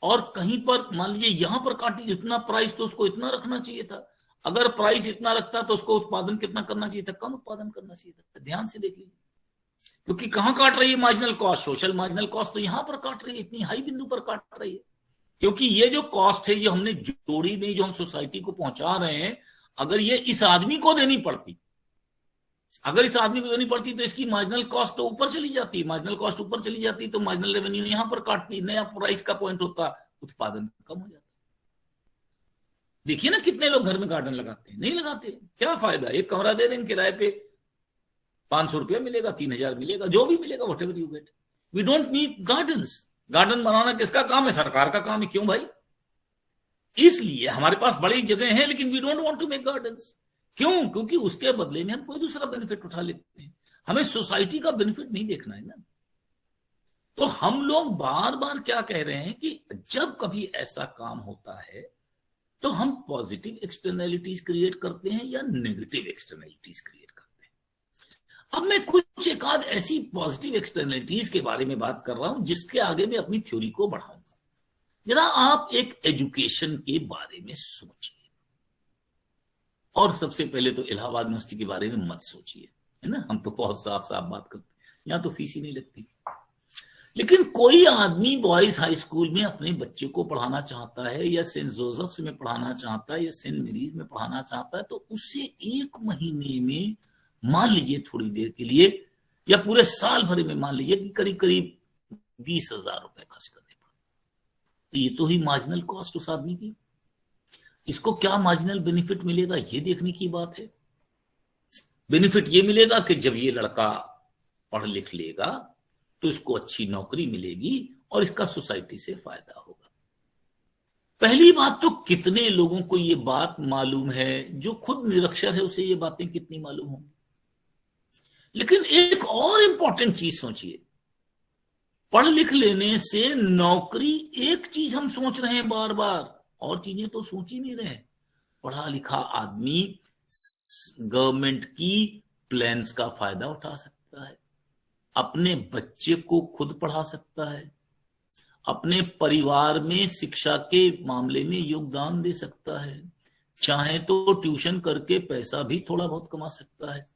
Speaker 1: और कहीं पर मान लीजिए यहां पर काटी इतना प्राइस, तो उसको इतना रखना चाहिए था। अगर प्राइस इतना रखता तो उसको उत्पादन कितना करना चाहिए था? कम उत्पादन करना चाहिए था। ध्यान से देख लीजिए, क्योंकि कहां काट रही है marginal cost? Social marginal cost तो यहां पर काट रही है, इतनी हाई बिंदु पर काट रही है। क्योंकि ये जो कॉस्ट है, ये हमने जोड़ी नहीं, जो हम सोसाइटी को पहुंचा रहे हैं, अगर ये इस आदमी को देनी पड़ती, अगर इस आदमी को देनी पड़ती तो इसकी मार्जिनल कॉस्ट तो ऊपर चली जाती। मार्जिनल कॉस्ट ऊपर चली जाती तो मार्जिनल रेवेन्यू यहां पर काटती, नया प्राइस का पॉइंट होता, उत्पादन कम हो जाता। देखिए ना, कितने लोग घर में गार्डन लगाते हैं? नहीं लगाते। क्या फायदा? एक कमरा दे देंगे किराए पे, 500 रुपया मिलेगा, 3000 मिलेगा, जो भी मिलेगा, whatever you get. We don't need gardens. Garden बनाना किसका काम है? सरकार का काम है। क्यों भाई? इसलिए हमारे पास बड़ी जगह है, लेकिन we don't want to make gardens. क्यों? क्योंकि उसके बदले में हम कोई दूसरा बेनिफिट उठा लेते हैं। हमें सोसाइटी का बेनिफिट नहीं देखना है ना। तो हम लोग बार बार क्या कह रहे हैं कि जब कभी ऐसा काम होता है तो हम पॉजिटिव एक्सटर्नैलिटीज क्रिएट करते हैं या नेगेटिव एक्सटर्नैलिटीज क्रिएट करते हैं। अब मैं कुछ एक आध ऐसी पॉजिटिव एक्सटर्नैलिटीज के बारे में बात कर रहा हूं जिसके आगे मैं अपनी थ्योरी को बढ़ाऊंगा। जरा आप एक एजुकेशन के बारे में सोचिए, और सबसे पहले तो इलाहाबाद यूनिवर्सिटी के बारे में मत सोचिए, है ना। हम तो बहुत साफ साफ बात करते हैं, यहां तो फीस ही नहीं लगती। लेकिन कोई आदमी बॉयज हाई स्कूल में अपने बच्चे को पढ़ाना चाहता है, या सेंट जोसेफ्स में पढ़ाना चाहता है, या सेंट मेरीज में पढ़ाना चाहता है, तो उससे 1 महीने में, मान लीजिए थोड़ी देर के लिए, या पूरे साल भर में मान लीजिए कि करीब करीब 20,000 रुपए खर्च करने पड़े। ये तो ही मार्जिनल कॉस्ट उस आदमी की। इसको क्या मार्जिनल बेनिफिट मिलेगा, ये देखने की बात है। बेनिफिट ये मिलेगा कि जब ये लड़का पढ़ लिख लेगा तो इसको अच्छी नौकरी मिलेगी और इसका सोसाइटी से फायदा होगा। पहली बात तो कितने लोगों को ये बात मालूम है, जो खुद निरक्षर है उसे ये बातें कितनी मालूम होंगी। लेकिन एक और इंपॉर्टेंट चीज सोचिए, पढ़ लिख लेने से नौकरी एक चीज हम सोच रहे हैं बार बार, और चीजें तो सोच ही नहीं रहे। पढ़ा लिखा आदमी गवर्नमेंट की प्लान्स का फायदा उठा सकता है, अपने बच्चे को खुद पढ़ा सकता है, अपने परिवार में शिक्षा के मामले में योगदान दे सकता है, चाहे तो ट्यूशन करके पैसा भी थोड़ा बहुत कमा सकता है।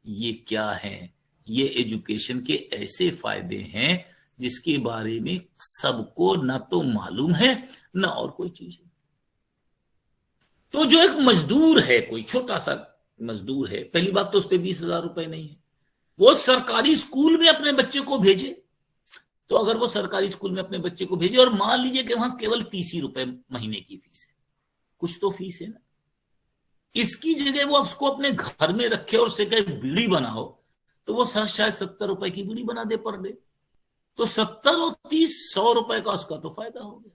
Speaker 1: ये क्या है? ये एजुकेशन के ऐसे फायदे हैं जिसके बारे में सबको ना तो मालूम है ना और कोई चीज है। तो जो एक मजदूर है, कोई छोटा सा मजदूर है, पहली बात तो उस पर 20,000 रुपए नहीं है, वो सरकारी स्कूल में अपने बच्चे को भेजे, तो अगर वो सरकारी स्कूल में अपने बच्चे को भेजे और मान लीजिए कि वहां केवल 30 ही रुपए महीने की फीस है, कुछ तो फीस है ना, इसकी जगह वो उसको अपने घर में रखे और उससे कहे बीड़ी बनाओ, तो वो शायद 70 रुपए की बीड़ी बना दे पर डे, तो 70 और 30 100 रुपए का उसका तो फायदा हो गया।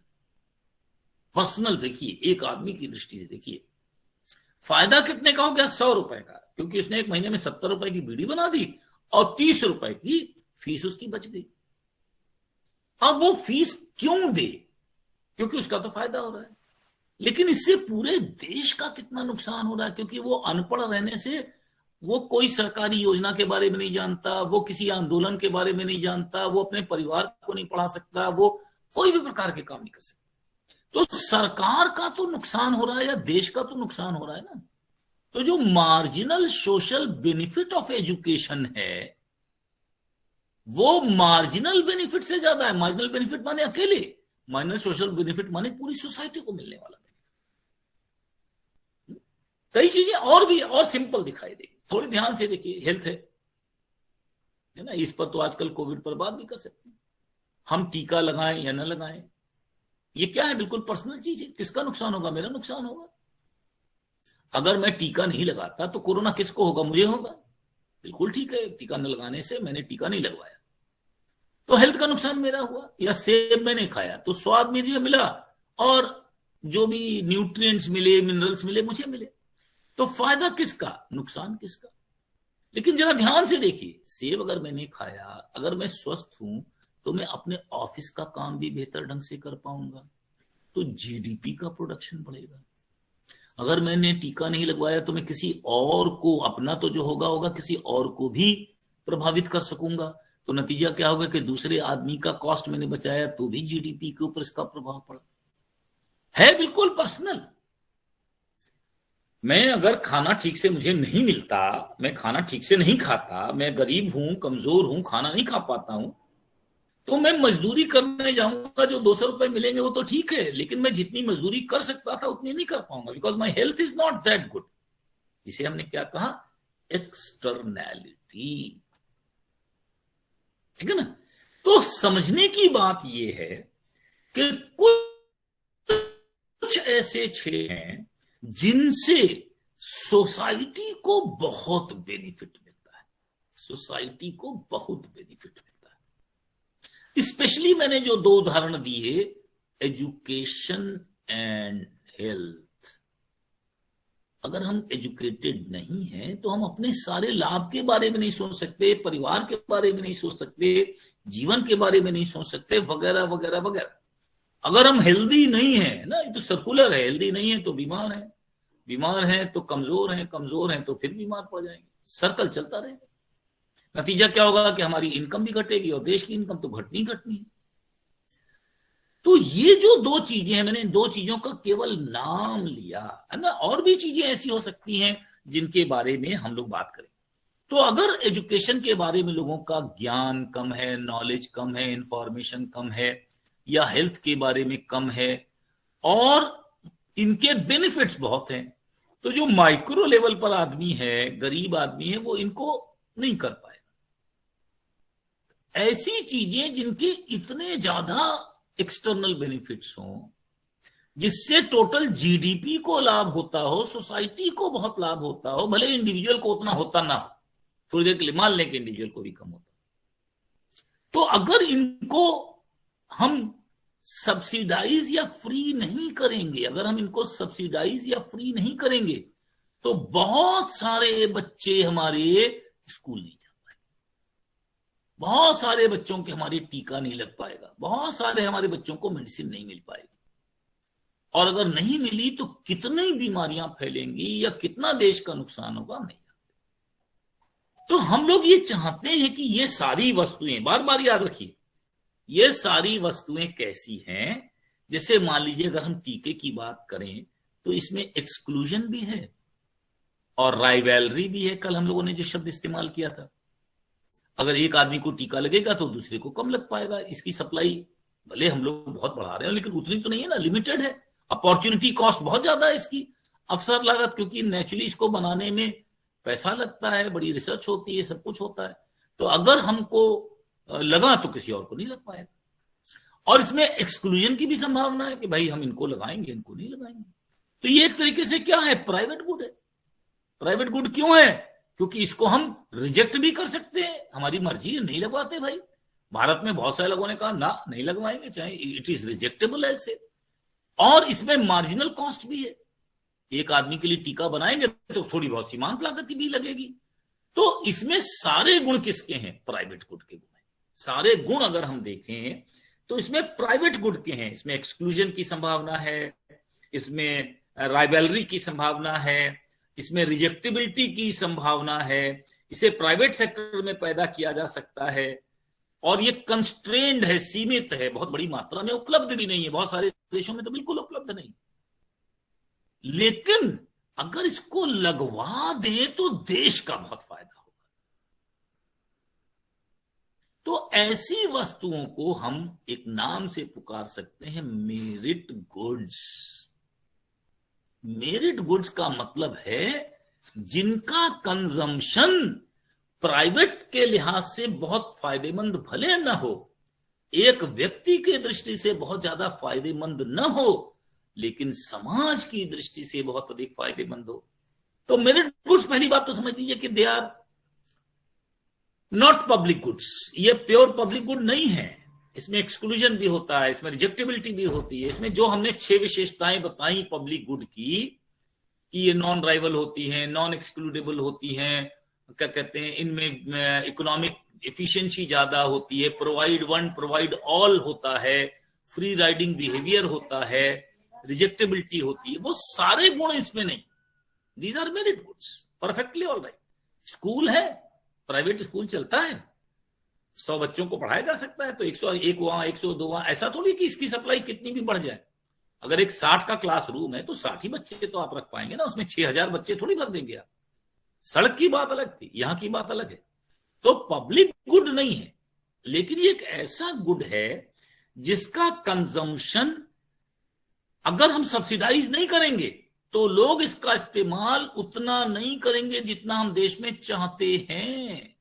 Speaker 1: पर्सनल देखिए, एक आदमी की दृष्टि से देखिए, फायदा कितने का हो गया? 100 रुपए का, क्योंकि उसने एक महीने में 70 रुपए की बीड़ी बना दी और 30 रुपए की फीस उसकी बच गई। अब वो फीस क्यों दे? क्योंकि उसका तो फायदा हो रहा है। लेकिन इससे पूरे देश का कितना नुकसान हो रहा है, क्योंकि वो अनपढ़ रहने से वो कोई सरकारी योजना के बारे में नहीं जानता, वो किसी आंदोलन के बारे में नहीं जानता, वो अपने परिवार को नहीं पढ़ा सकता, वो कोई भी प्रकार के काम नहीं कर सकता। तो सरकार का तो नुकसान हो रहा है या देश का तो नुकसान हो रहा है ना। तो जो marginal social benefit of education है वो मार्जिनल बेनिफिट से ज्यादा है। मार्जिनल बेनिफिट माने अकेले, मार्जिनल सोशल बेनिफिट माने पूरी सोसाइटी को मिलने वाला बेनिफिट। कई चीजें और भी और सिंपल दिखाई देगी, थोड़ी ध्यान से देखिए। हेल्थ है ना, इस पर तो आजकल कोविड पर बात भी कर सकते हैं, हम टीका लगाएं या ना लगाएं, ये क्या है? बिल्कुल पर्सनल चीज है। किसका नुकसान होगा? मेरा नुकसान होगा। अगर मैं टीका नहीं लगाता तो कोरोना किसको होगा? मुझे होगा। बिल्कुल ठीक है, टीका न लगाने से, मैंने टीका नहीं लगवाया तो हेल्थ का नुकसान मेरा हुआ। या सेब मैंने खाया तो स्वाद मुझे मिला और जो भी न्यूट्रिएंट्स मिले, मिनरल्स मिले, मुझे मिले। तो फायदा किसका, नुकसान किसका? लेकिन जरा ध्यान से देखिए, सेब अगर मैंने खाया, अगर मैं स्वस्थ हूं तो मैं अपने ऑफिस का काम भी बेहतर ढंग से कर पाऊंगा, तो जीडीपी का प्रोडक्शन बढ़ेगा। अगर मैंने टीका नहीं लगवाया तो मैं किसी और को, अपना तो जो होगा होगा, किसी और को भी प्रभावित कर सकूंगा। तो नतीजा क्या होगा कि दूसरे आदमी का कॉस्ट मैंने बचाया तो भी जीडीपी के ऊपर इसका प्रभाव पड़ा है। बिल्कुल पर्सनल। मैं अगर खाना ठीक से मुझे नहीं मिलता, मैं खाना ठीक से नहीं खाता, मैं गरीब हूं, कमजोर हूं, खाना नहीं खा पाता हूं, तो मैं मजदूरी करने जाऊंगा, जो 200 रुपए मिलेंगे वो तो ठीक है, लेकिन मैं जितनी मजदूरी कर सकता था उतनी नहीं कर पाऊंगा, because my health is not that good. जिसे हमने क्या कहा? एक्सटर्नैलिटी। ठीक है ना। तो समझने की बात यह है कि कुछ ऐसे क्षेत्र हैं जिनसे सोसाइटी को बहुत बेनिफिट मिलता है, सोसाइटी को बहुत बेनिफिट मिलता है। स्पेशली मैंने जो 2 उदाहरण दिए, एजुकेशन एंड हेल्थ। अगर हम एजुकेटेड नहीं हैं तो हम अपने सारे लाभ के बारे में नहीं सोच सकते, परिवार के बारे में नहीं सोच सकते, जीवन के बारे में नहीं सोच सकते, वगैरह वगैरह वगैरह। अगर हम हेल्दी नहीं है ना, ये तो सर्कुलर है, हेल्दी नहीं है तो बीमार है, बीमार है तो कमजोर है, कमजोर है तो फिर बीमार पड़ जाएंगे, सर्कल चलता रहेगा। नतीजा क्या होगा कि हमारी इनकम भी घटेगी और देश की इनकम तो घटनी घटनी है। तो ये जो 2 चीजें हैं, मैंने 2 चीजों का केवल नाम लिया है ना, और भी चीजें ऐसी हो सकती हैं जिनके बारे में हम लोग बात करें। तो अगर एजुकेशन के बारे में लोगों का ज्ञान कम है, नॉलेज कम है, इंफॉर्मेशन कम है, या हेल्थ के बारे में कम है, और इनके बेनिफिट्स बहुत हैं, तो जो माइक्रो लेवल पर आदमी है, गरीब आदमी है, वो इनको नहीं कर पाएगा। ऐसी चीजें जिनके इतने ज्यादा एक्सटर्नल बेनिफिट्स हों, जिससे टोटल जीडीपी को लाभ होता हो, सोसाइटी को बहुत लाभ होता हो, भले इंडिविजुअल को उतना होता ना हो, थोड़ी देर के लिए मान लें कि इंडिविजुअल को भी कम होता। तो अगर इनको हम सब्सिडाइज या फ्री नहीं करेंगे, अगर हम इनको सब्सिडाइज या फ्री नहीं करेंगे, तो बहुत सारे बच्चे हमारे स्कूल नहीं जा पाएंगे, बहुत सारे बच्चों के हमारे टीका नहीं लग पाएगा, बहुत सारे हमारे बच्चों को मेडिसिन नहीं मिल पाएगी, और अगर नहीं मिली तो कितनी बीमारियां फैलेंगी या कितना देश का नुकसान होगा नहीं। तो हम लोग ये चाहते हैं कि ये सारी वस्तुएं, बार बार याद रखिए, ये सारी वस्तुएं कैसी हैं। जैसे मान लीजिए अगर हम टीके की बात करें तो इसमें एक्सक्लूजन भी है और राइवलरी भी है। कल हम लोगों ने जो शब्द इस्तेमाल किया था, अगर एक आदमी को टीका लगेगा तो दूसरे को कम लग पाएगा। इसकी सप्लाई भले हम लोग बहुत बढ़ा रहे हैं लेकिन उतनी तो नहीं है ना, लिमिटेड है। अपॉर्चुनिटी कॉस्ट बहुत ज्यादा है इसकी, अवसर लागत, क्योंकि नेचुरली इसको बनाने में पैसा लगता है, बड़ी रिसर्च होती है, सब कुछ होता है। तो अगर हमको लगा तो किसी और को नहीं लग पाएगा। और इसमें एक्सक्लूजन की भी संभावना है कि भाई हम इनको लगाएंगे, इनको नहीं लगाएंगे। तो ये एक तरीके से क्या है, प्राइवेट गुड है। प्राइवेट गुड क्यों है? क्योंकि इसको हम रिजेक्ट भी कर सकते हैं, हमारी मर्जी है, नहीं लगवाते भाई। भारत में बहुत सारे लोगों ने कहा ना नहीं लगवाएंगे, चाहे इट इज रिजेक्टेबल ऐसे। और इसमें मार्जिनल कॉस्ट भी है, एक आदमी के लिए टीका बनाएंगे तो थोड़ी बहुत सीमांत लागत भी लगेगी। तो इसमें सारे गुण किसके हैं? प्राइवेट गुड के गुण हैं। सारे गुण अगर हम देखें तो इसमें प्राइवेट गुड के हैं। इसमें एक्सक्लूजन की संभावना है, इसमें राइवलरी की संभावना है, इसमें रिजेक्टेबिलिटी की संभावना है, इसे प्राइवेट सेक्टर में पैदा किया जा सकता है, और ये कंस्ट्रेंड है, सीमित है, बहुत बड़ी मात्रा में उपलब्ध भी नहीं है, बहुत सारे देशों में तो बिल्कुल उपलब्ध नहीं। लेकिन अगर इसको लगवा दे तो देश का बहुत फायदा होगा। तो ऐसी वस्तुओं को हम एक नाम से पुकार सकते हैं मेरिट गुड्स। मेरिट गुड्स का मतलब है जिनका कंजम्पशन प्राइवेट के लिहाज से बहुत फायदेमंद भले न हो, एक व्यक्ति की दृष्टि से बहुत ज्यादा फायदेमंद न हो, लेकिन समाज की दृष्टि से बहुत अधिक फायदेमंद हो। तो मेरिट गुड्स, पहली बात तो समझ लीजिए कि they are not public goods. ये प्योर पब्लिक गुड नहीं है, इसमें एक्सक्लूजन भी होता है, इसमें रिजेक्टेबिलिटी भी होती है। इसमें जो हमने 6 विशेषताएं बताई पब्लिक गुड की, कि ये नॉन राइवल होती हैं, नॉन एक्सक्लूडेबल होती हैं, क्या कहते हैं, इनमें इकोनॉमिक एफिशिएंसी ज्यादा होती है, प्रोवाइड वन प्रोवाइड ऑल होता है, फ्री राइडिंग बिहेवियर होता है, रिजेक्टेबिलिटी होती है, वो सारे गुण इसमें नहीं। These are merit goods, perfectly all right. School है, प्राइवेट स्कूल चलता है, 100 बच्चों को पढ़ाया जा सकता है, तो 101 वहां 102 वहां, ऐसा थोड़ी कि इसकी सप्लाई कितनी भी बढ़ जाए। अगर एक 60 का क्लास रूम है तो 60 ही बच्चे तो आप रख पाएंगे ना, उसमें 6000 बच्चे थोड़ी भर देंगे आप। सड़क की बात अलग थी, यहां की बात अलग है। तो पब्लिक गुड नहीं है, लेकिन ये एक ऐसा गुड है जिसका कंजम्पशन अगर हम सब्सिडाइज नहीं करेंगे तो लोग इसका इस्तेमाल उतना नहीं करेंगे जितना हम देश में चाहते हैं।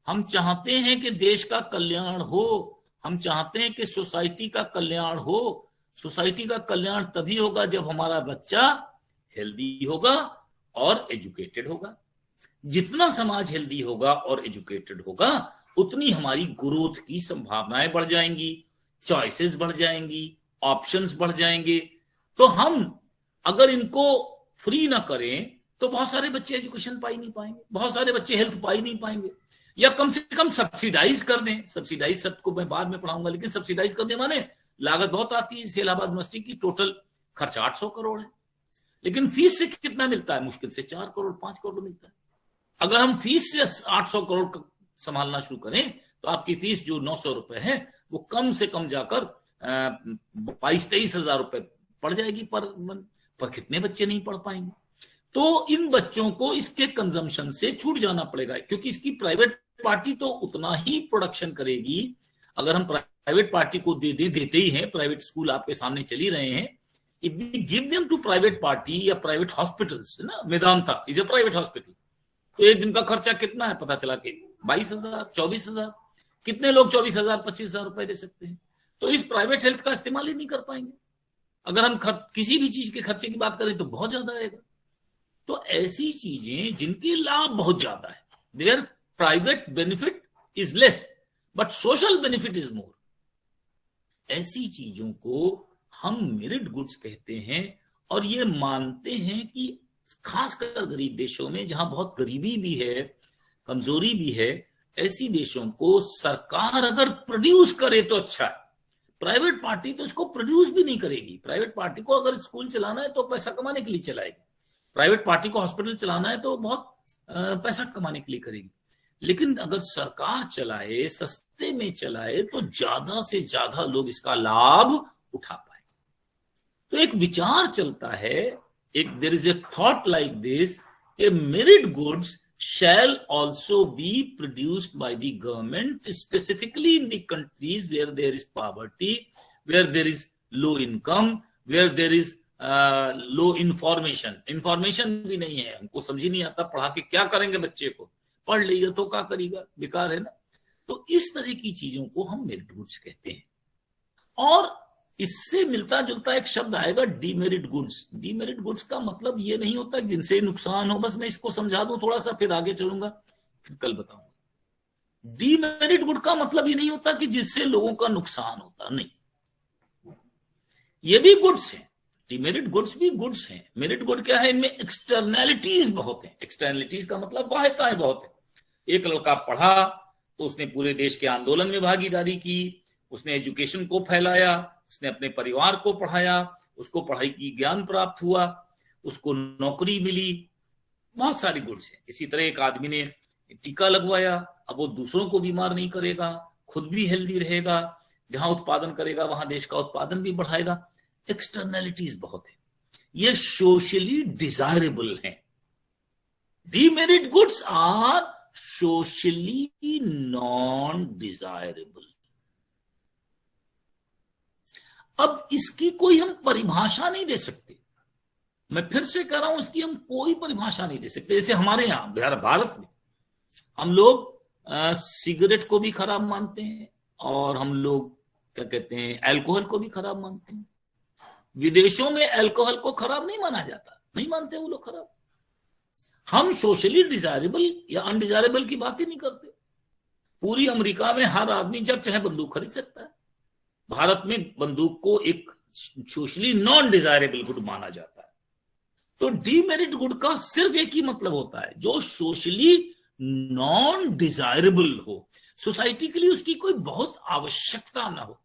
Speaker 1: हम चाहते हैं कि देश का कल्याण हो, हम चाहते हैं कि सोसाइटी का कल्याण हो। सोसाइटी का कल्याण तभी होगा जब हमारा बच्चा हेल्दी होगा और एजुकेटेड होगा। जितना समाज हेल्दी होगा और एजुकेटेड होगा, उतनी हमारी ग्रोथ की संभावनाएं बढ़ जाएंगी, चॉइसेस बढ़ जाएंगी, ऑप्शंस बढ़ जाएंगे। तो हम अगर इनको फ्री ना करें तो बहुत सारे बच्चे एजुकेशन पा ही नहीं पाएंगे, बहुत सारे बच्चे हेल्थ पा ही नहीं पाएंगे। या कम से कम सब्सिडाइज कर दें। सब्सिडाइज सबको मैं बाद में पढ़ाऊंगा, लेकिन सब्सिडाइज कर दें माने लागत बहुत आती है। इलाहाबाद यूनिवर्सिटी की टोटल खर्चा 800 करोड़ है, लेकिन फीस से कितना मिलता है? मुश्किल से 4 करोड़ 5 करोड़ मिलता है। अगर हम फीस से 800 करोड़ संभालना शुरू करें तो आपकी फीस जो 900 रुपए है वो कम से कम जाकर 22-23 हजार रुपए पड़ जाएगी पर कितने बच्चे नहीं पढ़ पाएंगे? तो इन बच्चों को इसके कंजम्पशन से छूट जाना पड़ेगा, क्योंकि इसकी प्राइवेट पार्टी तो उतना ही प्रोडक्शन करेगी। अगर हम प्राइवेट पार्टी को देते ही हैं, प्राइवेट स्कूल आपके सामने चली रहे हैं, if we give them to private party या प्राइवेट हॉस्पिटल्स, ना, Medanta is a private hospital, तो एक दिन का खर्चा कितना है पता चला कि 22,000 24,000। कितने लोग 24,000 25,000 रुपए दे सकते हैं? तो इस प्राइवेट हेल्थ का इस्तेमाल ही नहीं कर पाएंगे। अगर हम किसी भी चीज के खर्चे की बात करें तो बहुत ज्यादा आएगा। तो ऐसी चीजें जिनके लाभ बहुत ज्यादा है, there private benefit is less but social benefit is more, ऐसी चीजों को हम मेरिट गुड्स कहते हैं। और ये मानते हैं कि खासकर गरीब देशों में जहां बहुत गरीबी भी है, कमजोरी भी है, ऐसी देशों को सरकार अगर प्रोड्यूस करे तो अच्छा है। प्राइवेट पार्टी तो इसको प्रोड्यूस भी नहीं करेगी। प्राइवेट पार्टी को अगर स्कूल चलाना है तो पैसा कमाने के लिए चलाएगी, प्राइवेट पार्टी को हॉस्पिटल चलाना है तो बहुत पैसा कमाने के लिए करेगी। लेकिन अगर सरकार चलाए, सस्ते में चलाए, तो ज्यादा से ज्यादा लोग इसका लाभ उठा पाए। तो एक विचार चलता है, एक there is a thought like this, a merit goods shall also be produced by the government, specifically in the countries where there is poverty, where there is low income, where there is low information भी नहीं है, हमको समझ ही नहीं आता पढ़ा के क्या करेंगे बच्चे को, पढ़ लिया तो क्या करेगा, बेकार है ना। तो इस तरह की चीजों को हम मेरिट गुड्स कहते हैं। और इससे मिलता जुलता एक शब्द आएगा डीमेरिट गुड्स। डीमेरिट गुड्स का मतलब ये नहीं होता जिनसे नुकसान हो, बस मैं इसको समझा दूं थोड़ा सा, फिर आगे चलूंगा, फिर कल बताऊंगा। डीमेरिट गुड का मतलब ये नहीं होता कि जिससे लोगों का नुकसान होता, नहीं, ये भी गुड्स हैं, डीमेरिट गुड्स भी गुड्स हैं। मेरिट गुड क्या है, इनमें एक्सटर्नैलिटीज बहुत है। एक्सटर्नैलिटीज का मतलब बाह्यताएं बहुत है। एक लड़का पढ़ा तो उसने पूरे देश के आंदोलन में भागीदारी की, उसने एजुकेशन को फैलाया, उसने अपने परिवार को पढ़ाया, उसको पढ़ाई की ज्ञान प्राप्त हुआ, उसको नौकरी मिली, बहुत सारी गुड्स हैं। इसी तरह एक आदमी ने टीका लगवाया, अब वो दूसरों को बीमार नहीं करेगा, खुद भी हेल्दी रहेगा, जहां उत्पादन करेगा वहां देश का उत्पादन भी बढ़ाएगा। एक्सटर्नैलिटीज बहुत है, ये सोशली डिजायरेबल हैं। Demerit goods are socially non desirable. अब इसकी कोई हम परिभाषा नहीं दे सकते, मैं फिर से कह रहा हूं, इसकी हम कोई परिभाषा नहीं दे सकते। जैसे हमारे यहां भारत में हम लोग सिगरेट को भी खराब मानते हैं, और हम लोग क्या कहते हैं, अल्कोहल को भी खराब मानते हैं। विदेशों में अल्कोहल को खराब नहीं माना जाता, नहीं मानते वो लोग खराब। हम सोशली डिजायरेबल या अनडिजायरेबल की बात ही नहीं करते। पूरी अमेरिका में हर आदमी जब चाहे बंदूक खरीद सकता है, भारत में बंदूक को एक सोशली नॉन डिजायरेबल गुड माना जाता है। तो डीमेरिट गुड का सिर्फ एक ही मतलब होता है, जो सोशली नॉन डिजायरेबल हो, सोसाइटी के लिए उसकी कोई बहुत आवश्यकता ना हो।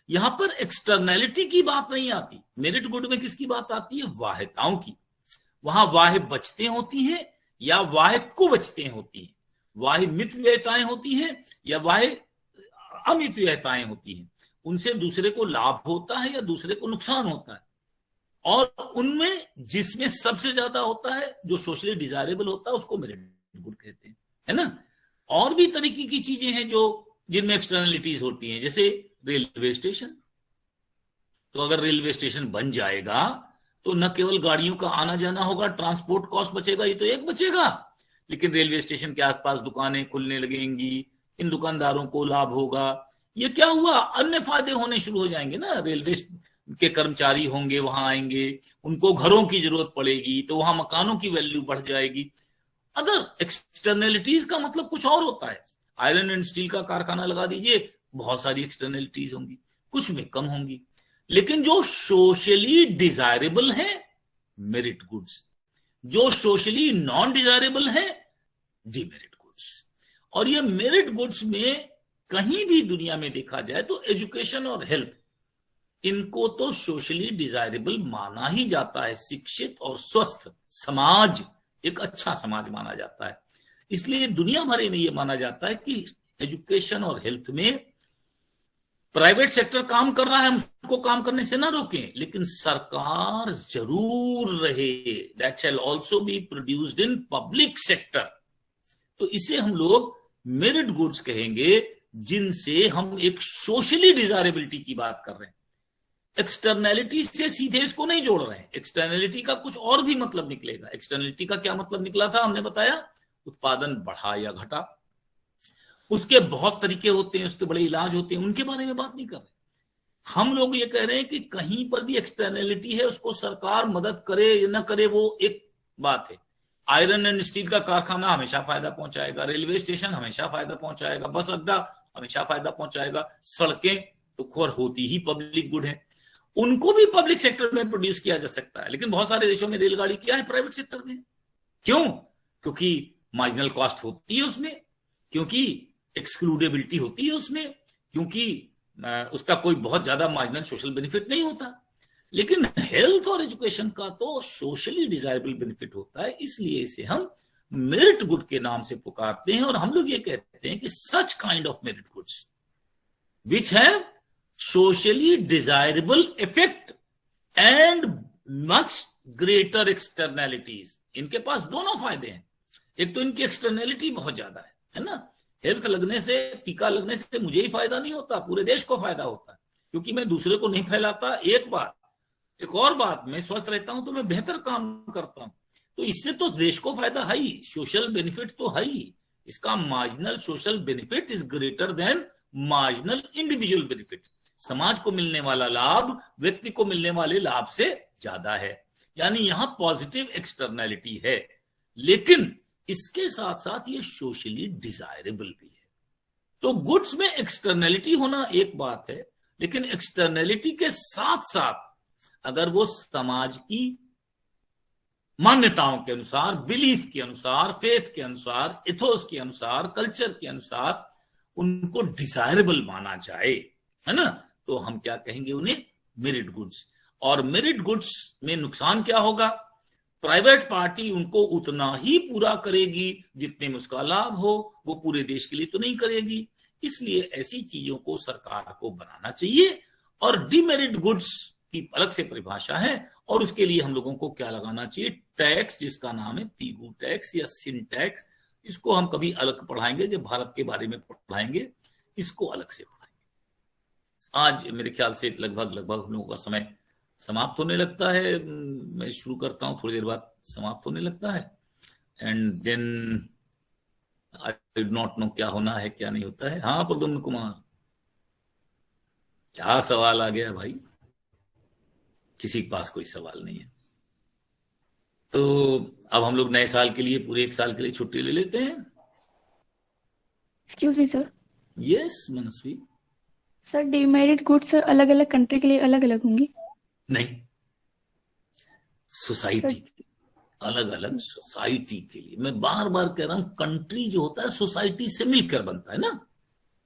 Speaker 1: यहां पर एक्सटर्नैलिटी की बात नहीं आती। मेरिट गुड में किसकी बात आती है, वाह्यताओं की। वहां वाह्य बचतें होती हैं या वाह्य कुवचतें होती हैं, वाह्य मितव्ययताएं होती हैं या वाह्य अमितव्ययताएं होती हैं। उनसे दूसरे को लाभ होता है या दूसरे को नुकसान होता है, और उनमें जिसमें सबसे ज्यादा होता है, जो सोशली डिजायरेबल होता है, उसको मेरिट गुड कहते हैं, है ना। और भी तरीके की चीजें हैं जो जिनमें एक्सटर्नलिटीज होती हैं, जैसे रेलवे स्टेशन। तो अगर रेलवे स्टेशन बन जाएगा तो न केवल गाड़ियों का आना जाना होगा, ट्रांसपोर्ट कॉस्ट बचेगा, ये तो एक बचेगा, लेकिन रेलवे स्टेशन के आसपास दुकानें खुलने लगेंगी, इन दुकानदारों को लाभ होगा। ये क्या हुआ, अन्य फायदे होने शुरू हो जाएंगे ना। रेलवे के कर्मचारी होंगे, वहां आएंगे, उनको घरों की जरूरत पड़ेगी, तो वहां मकानों की वैल्यू बढ़ जाएगी। अगर एक्सटर्नैलिटीज का मतलब कुछ और होता है, आयरन एंड स्टील का कारखाना लगा दीजिए, बहुत सारी एक्सटर्नैलिटीज होंगी, कुछ में कम होंगी। लेकिन जो सोशली डिजायरेबल है मेरिट गुड्स, जो सोशली नॉन डिजायरेबल है डीमेरिट गुड्स। और ये मेरिट गुड्स में कहीं भी दुनिया में देखा जाए तो एजुकेशन और हेल्थ, इनको तो सोशली डिजायरेबल माना ही जाता है। शिक्षित और स्वस्थ समाज एक अच्छा समाज माना जाता है। इसलिए दुनिया भर में यह माना जाता है कि एजुकेशन और हेल्थ में प्राइवेट सेक्टर काम कर रहा है, हम उसको काम करने से ना रोकें, लेकिन सरकार जरूर रहे। That shell also be produced in public sector. तो इसे हम लोग मेरिट गुड्स कहेंगे, जिनसे हम एक सोशली डिजायरेबिलिटी की बात कर रहे हैं। एक्सटर्नैलिटी से सीधे इसको नहीं जोड़ रहे हैं, एक्सटर्नैलिटी का कुछ और भी मतलब निकलेगा। एक्सटर्नैलिटी का क्या मतलब निकला था, हमने बताया, उत्पादन बढ़ा या घटा। उसके बहुत तरीके होते हैं, उसके बड़े इलाज होते हैं, उनके बारे में बात नहीं कर रहे। हम लोग ये कह रहे हैं कि कहीं पर भी एक्सटर्नलिटी है उसको सरकार मदद करे या ना करे वो एक बात है। आयरन एंड स्टील का कारखाना हमेशा फायदा पहुंचाएगा, रेलवे स्टेशन हमेशा फायदा पहुंचाएगा, बस अड्डा हमेशा फायदा पहुंचाएगा, सड़कें तो खैर होती ही पब्लिक गुड है, उनको भी पब्लिक सेक्टर में प्रोड्यूस किया जा सकता है। लेकिन बहुत सारे देशों में रेलगाड़ी क्या है प्राइवेट सेक्टर में। क्यों? क्योंकि मार्जिनल कॉस्ट होती है उसमें, क्योंकि एक्सक्लूडेबिलिटी होती है उसमें, क्योंकि उसका कोई बहुत ज्यादा मार्जिनल सोशल बेनिफिट नहीं होता। लेकिन हेल्थ और एजुकेशन का तो सोशली डिजायरेबल बेनिफिट होता है, इसलिए इसे हम मेरिट गुड के नाम से पुकारते हैं। और हम लोग ये कहते हैं कि such kind of merit goods which have socially desirable effect and much greater externalities, इनके पास दोनों फायदे हैं। एक तो इनकी एक्सटर्नैलिटी बहुत ज्यादा है ना, हेल्थ लगने से, टीका लगने से मुझे ही फायदा नहीं होता, पूरे देश को फायदा होता है, क्योंकि मैं दूसरे को नहीं फैलाता। एक और बात, मैं स्वस्थ रहता हूं तो मैं बेहतर काम करता हूं, तो इससे तो देश को फायदा है ही, सोशल बेनिफिट तो है ही। इसका marginal social benefit is greater than marginal individual benefit. समाज को मिलने वाला लाभ व्यक्ति को मिलने वाले लाभ से ज्यादा है, यानी यहां पॉजिटिव एक्सटर्नैलिटी है। लेकिन इसके साथ साथ ये सोशली डिजायरेबल भी है। तो गुड्स में एक्सटर्नैलिटी होना एक बात है, लेकिन एक्सटर्नैलिटी के साथ साथ अगर वो समाज की मान्यताओं के अनुसार, बिलीफ के अनुसार, फेथ के अनुसार, इथोस के अनुसार, कल्चर के अनुसार उनको डिजायरेबल माना जाए, है ना, तो हम क्या कहेंगे उन्हें मेरिट गुड्स। और मेरिट गुड्स में नुकसान क्या होगा? प्राइवेट पार्टी उनको उतना ही पूरा करेगी जितने में उसका लाभ हो, वो पूरे देश के लिए तो नहीं करेगी। इसलिए ऐसी चीजों को सरकार को बनाना चाहिए। और डीमेरिट गुड्स की अलग से परिभाषा है, और उसके लिए हम लोगों को क्या लगाना चाहिए? टैक्स, जिसका नाम है पीगू टैक्स या सिन टैक्स। इसको हम कभी अलग पढ़ाएंगे, जब भारत के बारे में पढ़ाएंगे इसको अलग से पढ़ाएंगे। आज मेरे ख्याल से लगभग हम लोगों का समय समाप्त होने लगता है। मैं शुरू करता हूं, थोड़ी देर बाद समाप्त होने लगता है, and then I did not know क्या होना है क्या नहीं होता है। हाँ प्रद्युम्न कुमार, क्या सवाल आ गया भाई? किसी के पास कोई सवाल नहीं है। तो अब हम लोग नए साल के लिए, पूरे 1 साल के लिए छुट्टी ले लेते हैं।
Speaker 2: Excuse me sir.
Speaker 1: यस मनस्वी।
Speaker 2: सर डीमेरिट गुड्स अलग अलग कंट्री के लिए अलग अलग होंगी?
Speaker 1: नहीं, सोसाइटी अलग अलग, सोसाइटी के लिए। मैं बार बार कह रहा हूं, कंट्री जो होता है सोसाइटी से मिलकर बनता है ना।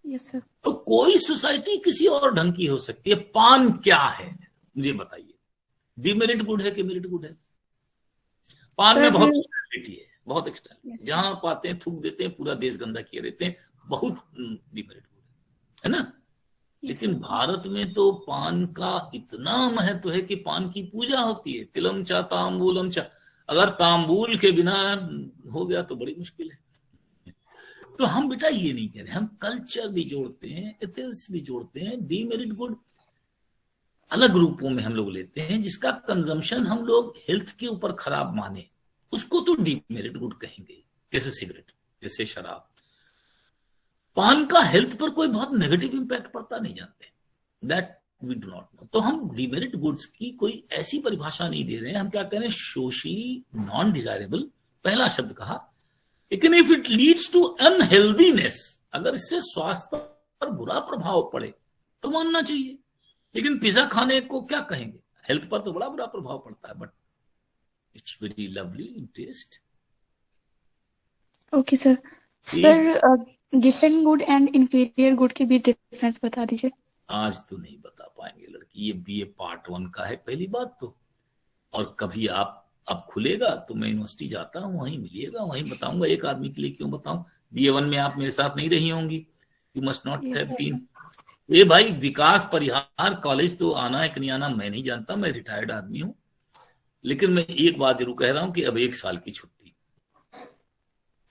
Speaker 2: Yes sir.
Speaker 1: तो कोई सोसाइटी किसी और ढंग की हो सकती है। पान क्या है मुझे बताइए, डीमेरिट गुड है कि मेरिट गुड है? पान में बहुत एक्सटर्नलिटी है, बहुत एक्सटर्नलिटी। जहां पाते हैं थूक देते हैं, पूरा देश गंदा किए रहते हैं, बहुत डीमेरिट गुड है ना। लेकिन भारत में तो पान का इतना महत्व है कि पान की पूजा होती है। तिलम चा तांबूलम चा, अगर तांबूल के बिना हो गया तो बड़ी मुश्किल है। तो हम बेटा ये नहीं कह रहे, हम कल्चर भी जोड़ते हैं, एथिक्स भी जोड़ते हैं। डीमेरिट गुड अलग रूपों में हम लोग लेते हैं, जिसका कंजम्पशन हम लोग हेल्थ के ऊपर खराब माने, उसको तो डीमेरिट गुड कहेंगे। जैसे सिगरेट, जैसे शराब। पान का हेल्थ पर कोई बहुत नेगेटिव इंपैक्ट पड़ता नहीं जानते, that we do not know. तो हम डीमेरिट गुड्स की कोई ऐसी परिभाषा नहीं दे रहे हैं। हम क्या कह रहे हैं? सोशली नॉन डिजायरेबल, पहला शब्द कहा। लेकिन इफ इट लीड्स टू अनहेल्दीनेस, अगर इससे स्वास्थ्य पर बुरा प्रभाव पड़े तो मानना चाहिए। लेकिन पिज्जा खाने को क्या कहेंगे? हेल्थ पर तो बड़ा बुरा प्रभाव पड़ता है, but it's very lovely in taste.
Speaker 2: Okay sir. Sir गिवन गुड एंड इंफीरियर गुड के बीच डिफरेंस बता दीजिए।
Speaker 1: आज तो नहीं बता पाएंगे लड़की, ये बीए पार्ट 1 का है पहली बात तो। और कभी आप अब खुलेगा तो मैं यूनिवर्सिटी जाता हूँ, वहीं मिलिएगा, वहीं बताऊंगा। एक आदमी के लिए क्यों बताऊं? बीए 1 में आप मेरे साथ नहीं रही होंगी, you must not have been. ये भाई विकास परिहार कॉलेज तो आना है कि नहीं आना मैं नहीं जानता, मैं रिटायर्ड आदमी हूं। लेकिन मैं एक बात जरूर कह रहा हूं कि अब 1 साल की छुट्टी।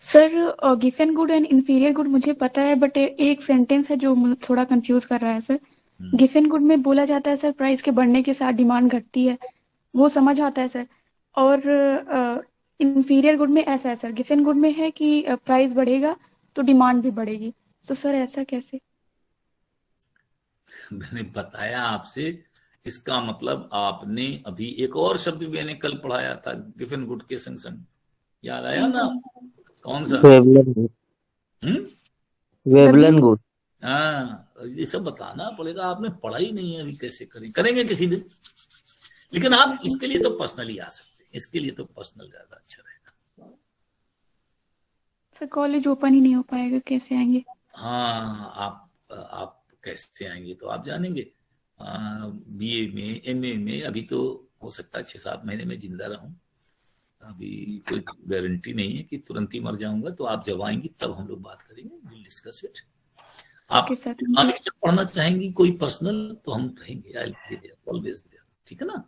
Speaker 2: सर गिवन गुड एंड इंफीरियर गुड मुझे पता है, बट एक सेंटेंस है जो थोड़ा कंफ्यूज कर रहा है सर। गिवन गुड में बोला जाता है सर प्राइस के बढ़ने के साथ डिमांड घटती है, वो समझ आता है सर। और इंफीरियर गुड में ऐसा है सर, गिवन गुड में है कि प्राइस बढ़ेगा तो डिमांड भी बढ़ेगी। तो सर ऐसा कैसे?
Speaker 1: मैंने बताया आपसे, इसका मतलब आपने अभी एक और शब्द भी मैंने कल पढ़ाया था गिफन गुड के संग संग, याद आया ना? कौन सा?
Speaker 4: वेवलन गुड।
Speaker 1: हाँ, ये सब बताना पड़ेगा, आपने पढ़ा ही नहीं है अभी, कैसे करेंगे किसी दिन। लेकिन आप इसके लिए तो पर्सनली आ सकते हैं, इसके लिए तो पर्सनल ज्यादा अच्छा रहेगा।
Speaker 2: सर कॉलेज ओपन ही नहीं हो पाएगा, कैसे आएंगे?
Speaker 1: हाँ, आप कैसे आएंगे तो आप जानेंगे। बीए में, एमए में अभी तो हो सकता है 6-7 महीने में जिंदा रहूं, अभी कोई गारंटी नहीं है कि तुरंत ही मर जाऊंगा। तो आप जब आएंगी तब हम लोग बात करेंगे, विल डिस्कस इट। आप आगे से पढ़ना चाहेंगी कोई पर्सनल तो हम रहेंगे, I will be there, always there, ठीक है ना?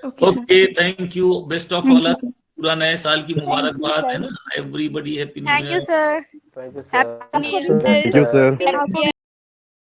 Speaker 1: Okay, thank you, best of all, पूरा नए साल की मुबारकबाद, है ना? Everybody happy new year.
Speaker 5: Thank you sir.
Speaker 4: Thank you sir.